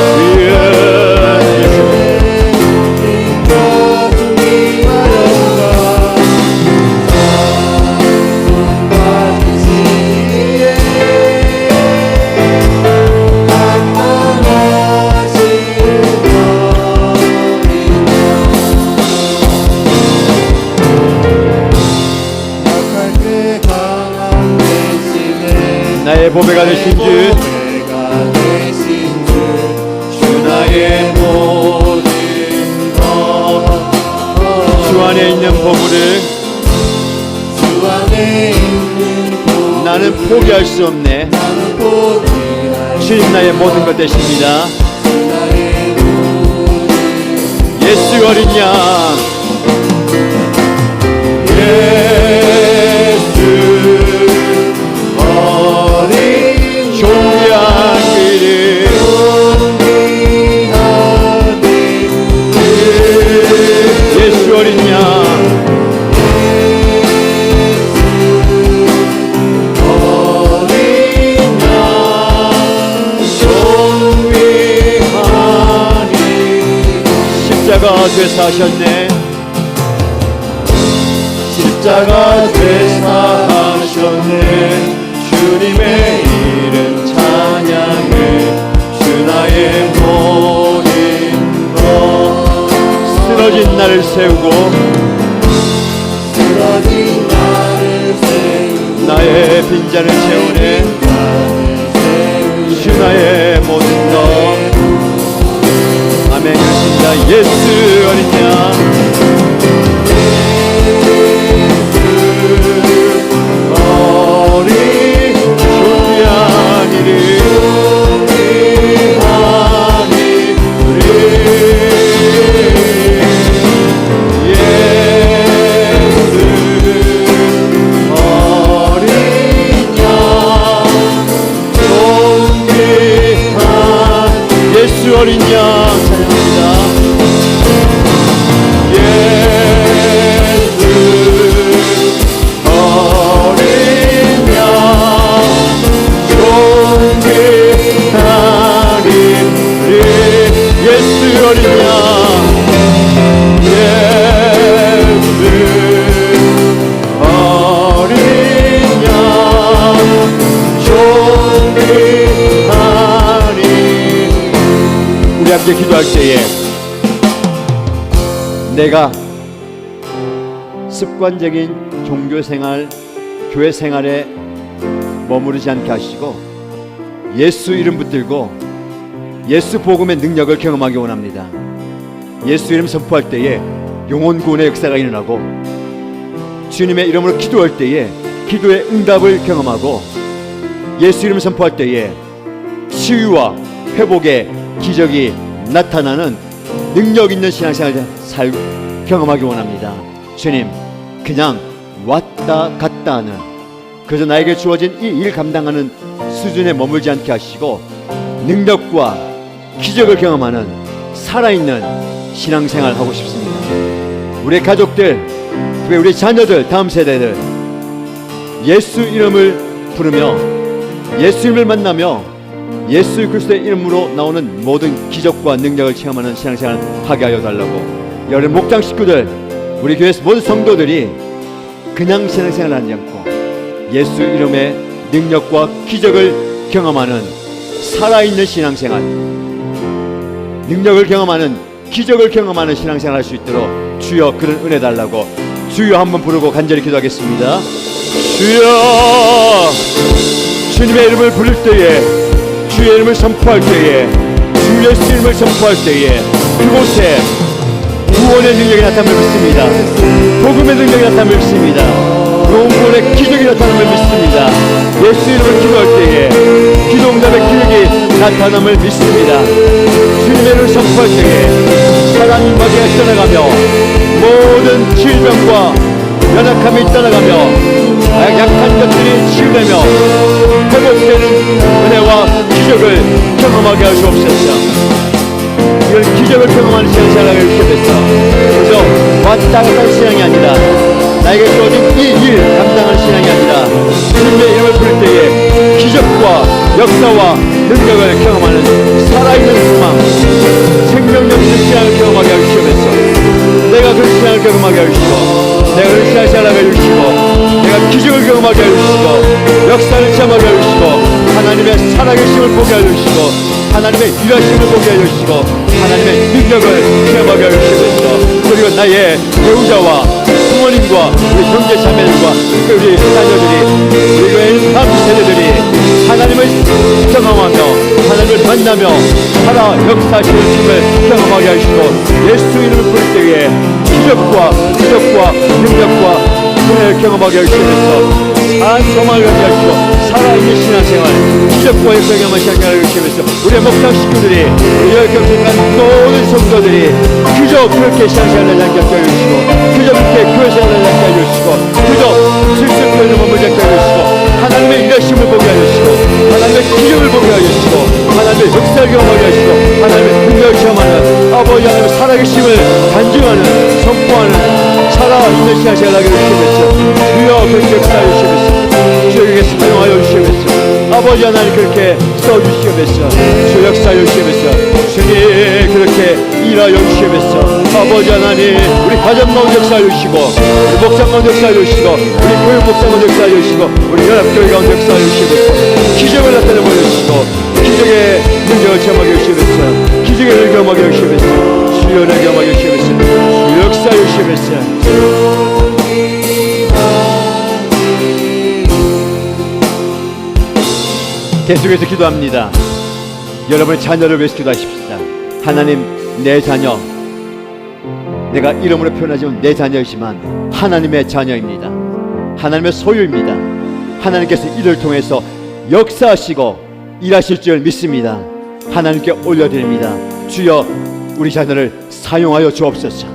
나의 보배가 되신 주 나의 모든 것 주 안에 있는 보물을 주 안에 나는 포기할 수 없네. 주님 나의 모든 것 되십니다. 예수 어린 양, 예수 어린 존귀한 이름, 예수 어린 양, 십자가 되사하셨네. 십자가 되사하셨네. 주님의 이름 찬양해. 주 나의 모든 것. 쓰러진 나를 세우고 나의 빈잔을 채우네. 주 나의 모든 것. 아멘. 그렇습니다. 예수 어린 양, 어린 존귀한 이름, 예수 어린 양 찬양합니다. 예수 어린 양 존귀하리. 예수 어린 양, 예수 어린 양 존귀하리. 우리 함께 기도할 때에 내가 습관적인 종교생활, 교회생활에 머무르지 않게 하시고 예수 이름 붙들고 예수 복음의 능력을 경험하기 원합니다. 예수 이름 선포할 때에 영혼 구원의 역사가 일어나고 주님의 이름으로 기도할 때에 기도의 응답을 경험하고 예수 이름 선포할 때에 치유와 회복의 기적이 나타나는 능력 있는 신앙생활을 경험하기 원합니다. 주님, 그냥 왔다 갔다 하는, 그저 나에게 주어진 이 일 감당하는 수준에 머물지 않게 하시고 능력과 기적을 경험하는 살아있는 신앙생활을 하고 싶습니다. 우리 가족들, 특히 우리 자녀들, 다음 세대들 예수 이름을 부르며 예수 이름을 만나며 예수 그리스도의 이름으로 나오는 모든 기적과 능력을 체험하는 신앙생활을 하게 하여 달라고. 우리 목장 식구들, 우리 교회 모든 성도들이 그냥 신앙생활을 하지 않고 예수 이름의 능력과 기적을 경험하는 살아있는 신앙생활, 능력을 경험하는 기적을 경험하는 신앙생활을 할 수 있도록 주여 그런 은혜 달라고 주여 한번 부르고 간절히 기도하겠습니다. 주여, 주님의 이름을 부를 때에, 주의 이름을 선포할 때에, 주 예수 이름을 선포할 때에 그곳에 구원의 능력이 나타남을 믿습니다. 복음의 능력이 나타남을 믿습니다. 구원의 기적이 나타남을 믿습니다. 예수 이름을 기도할 때에 기도 응답의 기적이 나타남을 믿습니다. 주님의 이름을 선포할 때에 사랑이 마귀가 떠나가며 모든 질병과 연약함이 떠나가며 약한 것들이 치유되며 회복되는 은혜와 기적을 경험하게 하시옵소서. 이런 기적을 경험하는 신앙생활을 시작했어. 그래서 왔다 갔다 할 신앙이 아니라, 나에게 주어진 이 일 감당하는 신앙이 아니라 주님의 이름을 부를 때에 기적과 역사와 능력을 경험하는 살아있는 소망, 생명력 있는 신앙을 경험하게 하시옵소서. 내가 그 신앙을 경험하게 해주시고, 내가 그 신앙생활을 하게 해주시고, 내가 기적을 경험하게 해주시고, 역사를 체험하게 해주시고, 하나님의 살아계심을 보게 해주시고, 하나님의 일하심을 보게 해주시고, 하나님의 능력을 체험하게 해주시고, 그리고 나의 배우자와 부모님과 우리 형제 자매들과 우리 자녀들이, 우리 교회의 다음 세대들이 하나님을 경험하며 하나님을 만나며 살아 역사하시는 힘을 경험하게 하시고, 예수 이름을 부를 때에 기적과 능력과 은혜를 경험하게 하시면서 소망을 갖게 하시고 살아있는 신앙생활 기적과 역사경험을 시작하게 하여 주시면서 우리의 목장 식구들이 우리 여기 경청한 모든 성도들이 그저 그렇게 신앙생활을 하게 하여 주시고 그저 그렇게 교회생활을 하게 하여 주시고 그저 슬슬 몸을 잡게 하여 주시고 하나님의 일하심을 보게 하여 주시고 하나님의 기적을 보게 하여 주시고 하나님의 역사를 경험하게 하시고 하나님의 능력을 체험하는 아버지 하나님의 살아계심을 간증하는 선포하는 살아있는 신앙생활을 하게 주시면서 주여 그렇게 역사하여 주시면서 주에게 사용하여 주시면서 아버지 하나님 그렇게 써주시면서 주 역사하여 주시면서 주님 그렇게 일하여 주시면서 아버지 하나님 우리 가정 가운데 역사하여 주시고 우리 목장 가운데 역사하여 주시고 우리 교회 목장 가운데 역사하여 주시고 우리 연합교회 가운데 역사하여 주시면서 기적을 나타내 보여주시고 기적의 능력을 체험하게 해주시면서 기적을 경험하게 해주시면서 주연을 경험하게 해주시면서 주 역사하여 주시면서 계속해서 기도합니다. 여러분의 자녀를 위해서 기도하십시다. 하나님 내 자녀 내가 이름으로 표현하지만 내 자녀이지만 하나님의 자녀입니다. 하나님의 소유입니다. 하나님께서 이를 통해서 역사하시고 일하실 줄 믿습니다. 하나님께 올려드립니다. 주여 우리 자녀를 사용하여 주옵소서.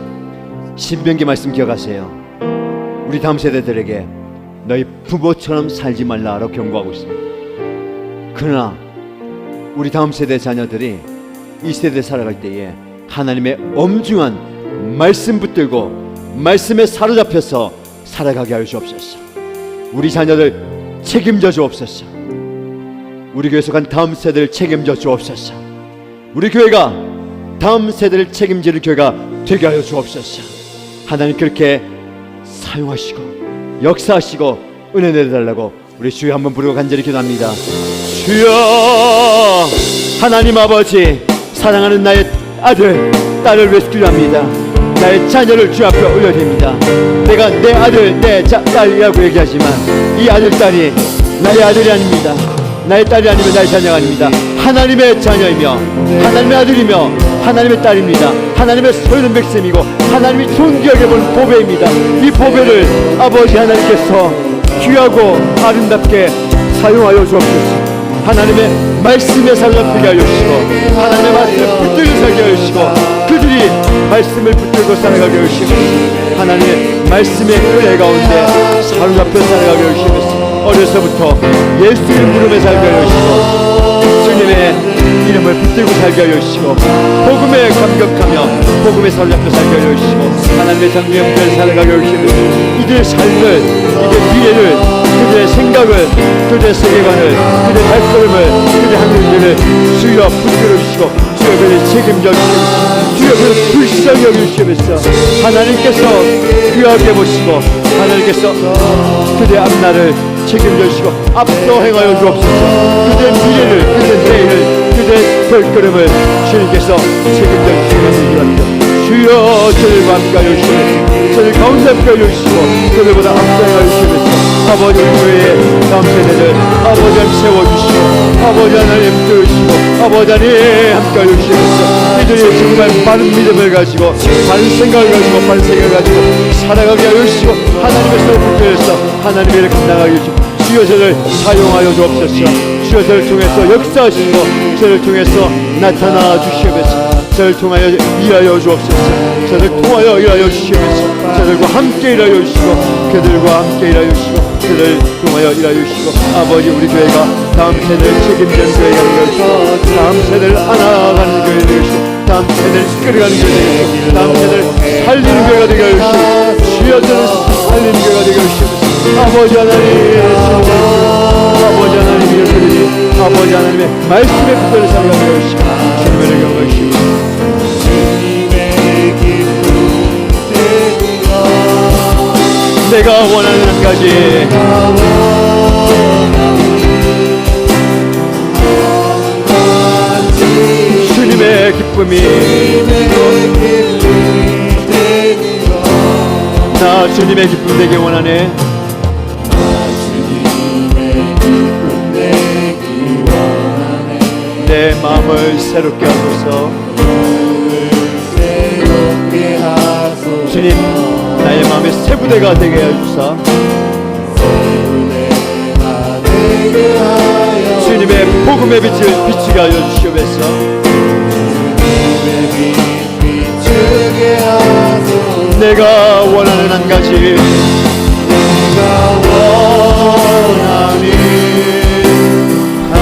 신명기 말씀 기억하세요. 우리 다음 세대들에게 너희 부모처럼 살지 말라라고 경고하고 있습니다. 그러나 우리 다음 세대 자녀들이 이 세대에 살아갈 때에 하나님의 엄중한 말씀 붙들고 말씀에 사로잡혀서 살아가게 하여 주옵소서. 우리 자녀들 책임져 주옵소서. 우리 교회에 속한 다음 세대를 책임져 주옵소서. 우리 교회가 다음 세대를 책임지는 교회가 되게 하여 주옵소서. 하나님 그렇게 사용하시고 역사하시고 은혜 내려달라고 우리 주여 한번 부르고 간절히 기도합니다. 주여 하나님 아버지 사랑하는 나의 아들 딸을 위해서 기도합니다. 나의 자녀를 주 앞에 올려드립니다. 내가 내 아들 내 딸이라고 얘기하지만 이 아들 딸이 나의 아들이 아닙니다. 나의 딸이 아니면 나의 자녀가 아닙니다. 하나님의 자녀이며 하나님의 아들이며 하나님의 딸입니다. 하나님의 소유된 백성이고 하나님이 존귀하게 본 보배입니다. 이 보배를 아버지 하나님께서 귀하고 아름답게 사용하여 주옵소서. 하나님의 말씀에 사로잡히게 하여 주시고 하나님의 말씀을 붙들고 살게 하여 주시고 그들이 말씀을 붙들고 살아가게 하여 주시고 하나님의 말씀의 은혜 가운데 사로잡혀 살아가게 하여 주시면서 어려서부터 예수 이름 부르며 살게 하여 주시고 주님의 이름을 붙들고 살게 하여 주시고 복음에 감격하며 복음에 사로잡혀 살게 하여 주시고 하나님의 장래의 문제를 살아가게 하여 주시면서 이들의 삶을 이들의 미래를 그들의 생각을 그들의 세계관을 그들의 발걸음을 그들의 하늘들을 주여 붙들어 주시고 주여 그를 책임져 주시고 주여 그를 불쌍히 여기시면서 하나님께서 귀하게 보시고 하나님께서 그들의 앞날을 책임져 주시고 앞서 행하여 주옵소서. 그들의 미래를 그들의 내일을 그들의 발걸음을 주님께서 책임져 주시기 바랍니다. 주여 저를 함께하여 주시면서 저를 가운데 함께하여 주시고 그들보다 앞서하여 주시면서 아버지 교회의 다음 세대를 아버지 하나님 세워주시고 아버지 하나님 들으시고 아버지 하나님 함께하여 주시면서 이들이 정말 바른 믿음을 가지고 바른 생각을 가지고 바른 생각을 가지고 살아가게 하여 주시고 하나님의 손을 붙들어서 하나님의 일을 감당하게 해주시고 주여 저를 사용하여 주옵소서. 주여 저를 통해서 역사하시고 저를 통해서 나타나 주시면서 저를 통하여 일하여 주옵소서. 저를 통하여 일하여 주시면서 저들과 함께 일하여 주시고 그들과 함께 일하여 주시고 그들을 통하여 일하여 주시고 아버지 우리 교회가 다음 세대를 책임지는 교회가 되게 하시고 다음 세대를 안아가는 교회가 되게 하시고 다음 세대를 이끌어가는 교회가 되게 하시고 다음 세대를 살리는 교회가 되게 하시고 주여 저를 살리는 교회가 되게 하시고 아버지 하나님 아버지 하나님의 그들이 아버지 하나님의 말씀에 붙들어 살아가게 하시고 주님의 경험을 주시고 내가 원하는 한 가지 주님의 기쁨이 나 주님의 기쁨 되기 원하네. 내 마음을 새롭게 하소서. 주님 나의 마음의 새 부대가 되게 해주사 주님의 복음의 빛을 비추게 하여 주시옵소서. 내가 원하는 한 가지, 내가 원하는 한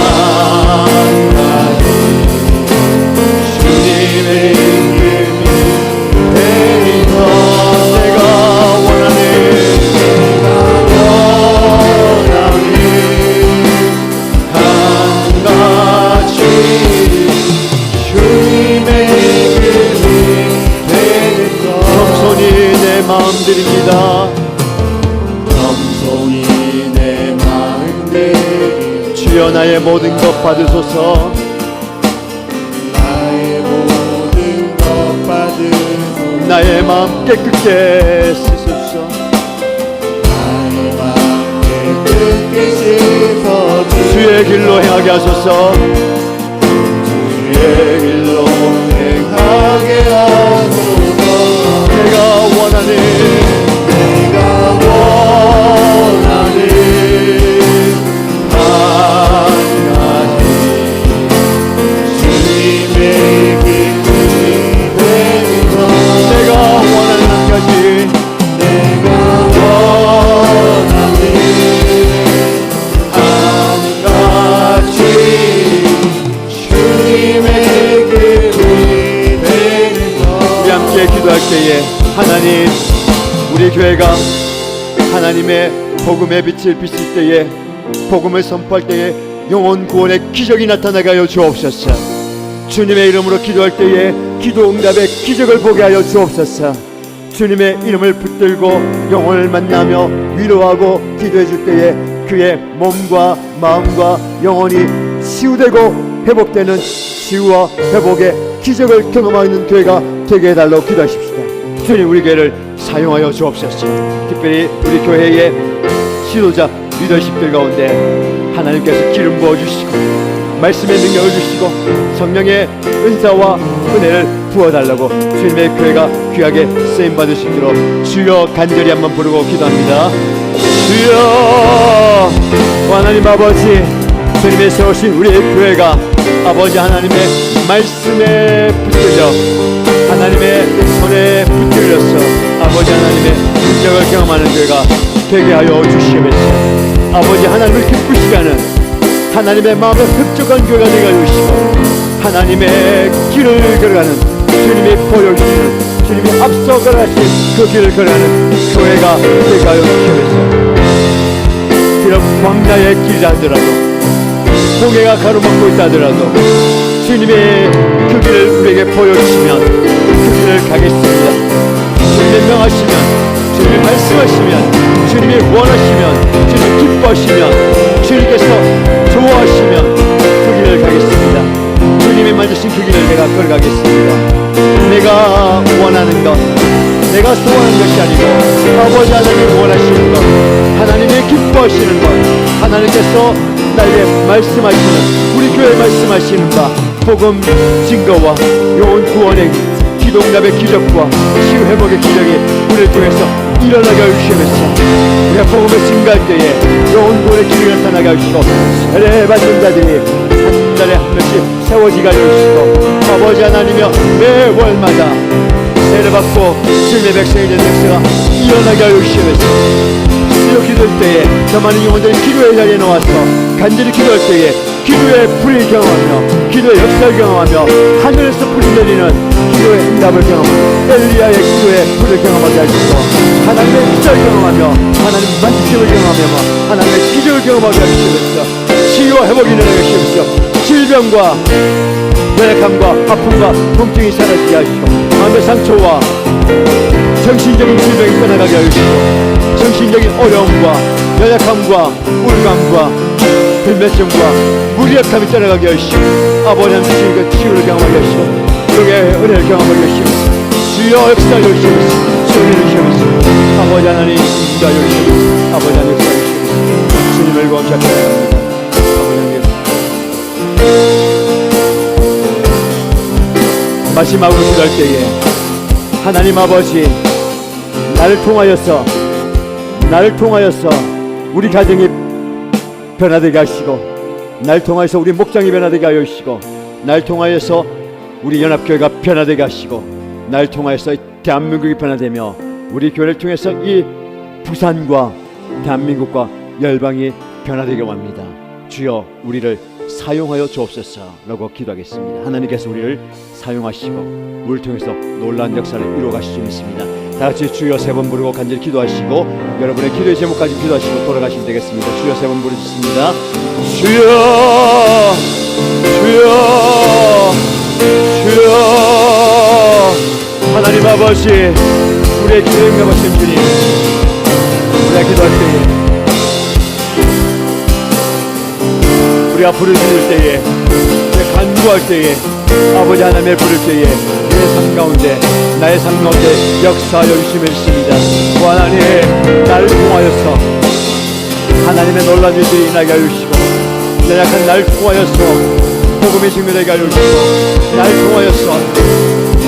가지, 주님의 이름이 되리라. 내가 원하는 한 가지, 주님의 이름이 되리라. 겸손히 내 마음 드립니다. 겸손히 내 마음 드립니다. 주여 나의 모든 것 받으소서. 나의 모든 것 받으소서. 나의 마음 깨끗게 씻으소서. 나의 마음 깨끗게 씻어주소서. 주의 길로 행하게 하소서. 주의 길로 행하게 하소서. 내가 원하는 한 가지, 주님의 기쁨이 되리라. 내가 원하는 한 가지, 내가 원하는 한 가지, 주님의 기쁨이 되리라. 우리 함께 기도할 때에 하나님, 우리 교회가 하나님의 복음의 빛을 비칠 때에, 복음을 선포할 때에 영혼 구원의 기적이 나타나게 하여 주옵소서. 주님의 이름으로 기도할 때에 기도 응답의 기적을 보게 하여 주옵소서. 주님의 이름을 붙들고 영혼을 만나며 위로하고 기도해 줄 때에 그의 몸과 마음과 영혼이 치유되고 회복되는 치유와 회복의 기적을 경험하는 교회가 되게 해달라고 기도하십시다. 주님, 우리 교회를 사용하여 주옵소서. 특별히 우리 교회의 지도자 리더십들 가운데 하나님께서 기름 부어주시고 말씀의 능력을 주시고 성령의 은사와 은혜를 부어달라고 주님의 교회가 귀하게 쓰임받을 수 있도록 주여 간절히 한번 부르고 기도합니다. 주여, 하나님 아버지, 주님의 세우신 우리의 교회가 아버지 하나님의 말씀에 붙들려 하나님의 손에 붙들려서 아버지 하나님의 능력을 경험하는 교회가 되게 하여 주시옵소서. 아버지 하나님을 기쁘시게 하는 하나님의 마음에 흡족한 교회가 되게 하여 주시고 하나님의 길을 걸어가는 주님이 보여주시는 주님이 앞서 걸어가신 그 길을 걸어가는 교회가 되게 하여 주시옵소서. 비록 광야의 길이라 하더라도 홍해가 가로막고 있다 하더라도 주님의 그 길을 우리에게 보여주시면 그 길을 가겠습니다. 주님이 명하시면, 주님이 말씀하시면, 주님이 원하시면, 주님이 기뻐하시면, 주님께서 좋아하시면 그 길을 가겠습니다. 주님이 만드신 그 길을 내가 걸어가겠습니다. 내가 원하는 것, 내가 소원하는 것이 아니고 아버지 하나님이 원하시는 것, 하나님이 기뻐하시는 것, 하나님께서 나에게 말씀하시는, 우리 교회에 말씀하시는 바 복음 증거와 영혼 구원의 기도응답의 기적과 치유 회복의 기적이 우리를 통해서 일어나게 하여 주시옵소서. 우리가 복음을 증거할 때에 영혼 구원의 기적이 나타나게 하여 주시고 세례 받는 자들이 한 달에 한 명씩 세워지게 하여 주시고 아버지 하나님이여 매월마다 세례받고 주님의 백성이 된 백성가 일어나게 하여 주시옵소서. 기도할 때에 더 많은 영혼들이 기도의 자리에 나와서 간절히 기도할 때에 기도의 불을 경험하며 기도의 역사를 경험하며 하늘에서 불이 내리는 기도의 응답을 경험하며 엘리야의 기도의 불을 경험하게 하시고 하나님의 기적을 경험하며 하나님 만지심을 경험하며 하나님의 기적을 경험하게 하시옵소서. 치유와 회복이 일어나게 하시옵소서. 질병과 연약함과 아픔과 통증이 사라지게 하시고 마음의 상처와 정신적인 질병이 떠나가게 하시고 정신적인 어려움과 연약함과 우울감과 불면증과 무력함이 떠나가게 하시고 아버지 하나님 그 치유를 경험하게 하시고 그의 은혜를 경험하게 하시고 주여 역사하여 주시옵소서. 주님을 주시옵소서. 아버지 하나님 역사하여 주시옵소서. 아버지 하나님 역사하여 주시옵소서. 주님을 감사합니다. 아버지 하나님 마지막으로 기도할 때에 하나님 아버지 나를 통하여서 우리 가정이 변화되게 하시고, 날 통하여서 우리 목장이 변화되게 하여 주시고, 날 통하여서 우리 연합교회가 변화되게 하시고, 날 통하여서 대한민국이 변화되며 우리 교회를 통해서 이 부산과 대한민국과 열방이 변화되게 합니다. 주여 우리를 사용하여 주옵소서라고 기도하겠습니다. 하나님께서 우리를 사용하시고 우리를 통해서 놀라운 역사를 이루어 가실 줄 믿습니다. 다 같이 주여 세 번 부르고 간절히 기도하시고 여러분의 기도의 제목까지 기도하시고 돌아가시면 되겠습니다. 주여 세 번 부르셨습니다. 주여 주여 주여. 하나님 아버지, 우리의 기도에 응답하신 주님, 우리가 기도할 때에, 우리가 부를 때에, 우리가 간구할 때에, 아버지 하나님의 부를 때에 내 삶 가운데, 나의 삶 가운데 역사하여 주시면 있습니다. 오 하나님, 나를 통하여서 하나님의 놀라운 일들이 일어나게 하여 주시고, 연약한 나를 통하여서 복음의 증명되게 하여 주시고, 나를 통하여서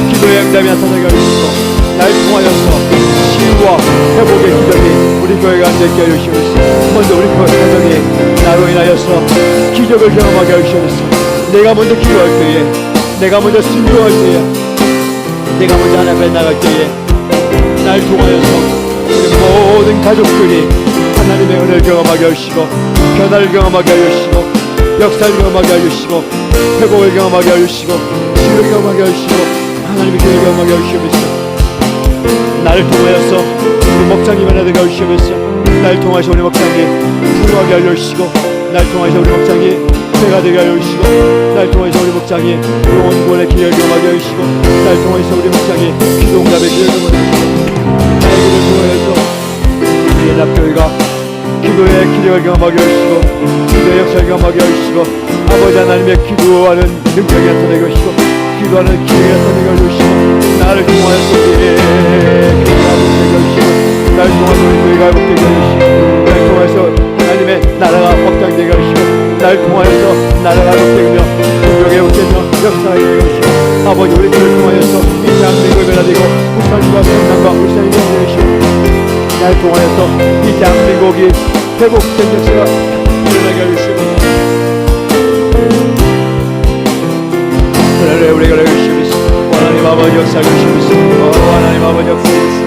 기도의 응답이 나타나게 하여 주시고, 날 통하여서 치유와 회복의 기적이 우리 교회가 되게 하여 주시옵소서. 먼저 우리 교회 가정이 나로 인하여서 기적을 경험하게 하여 주시옵소서. 내가 먼저 기도할 때에, 내가 먼저 순종할 때에, 내가 먼저 하나님 앞에 나갈 때에 날 통하여서 우리 모든 가족들이 하나님의 은혜를 경험하게 하여 주시고, 변화를 경험하게 하여 주시고, 역사를 경험하게 하여 주시고, 회복을 경험하게 하여 주시고, 치유를 경험하게 하여 주시고, 하나님의 교회를 경험하게 하여 주시옵소서. 나를 통하여서 우리 목장이 변화되게 하여 주시옵소서. 나를 통하여서 우리 목장이 풍성하게 하여 주시고, 나를 통하여서 우리 목장이 배가 되게 하여 주시고, 나를 통하여서 우리 목장이 영원 구원의 기회를 경험하게 하여 주시고, 나를 통하여서 우리 목장이 기도응답의 기회를 경험하게 하여 주시고, 나의 기도를 통하여서 우리 연합교회가 기도의 기력을 경험하게 하여 주시고, 기도의 역사를 경험하게 하여 주시고, 아버지 하나님의 기도하는 능력이 나타나게 하여 주시고, 기도하는 기회가 나타나게 하여 주시고, 나를 통하여서 우리의 교회가 복되게 하여 주시고, 나를 통하여서 우리 교회가 복되게 하여 주시고, 나를 통하여서 하나님의 나라가 확장되게 하여 주시고, 나를 통하여서 나라가 복되며 공격에 복되며 역사에 되게 하여 주시고, 아버지 우리 교회를 통하여서 이 대한민국이 변화되고 부산과 성남과 울산이 되게 하여 주시고, 나를 통하여서 이 대한민국이 회복된 역사가 일어나게 하여 주시고, 그날에 우리가 하여 주시옵소서. 하나님 아버지 역사해 주시옵소서. 하나님 아버지 역사해 주시옵소서.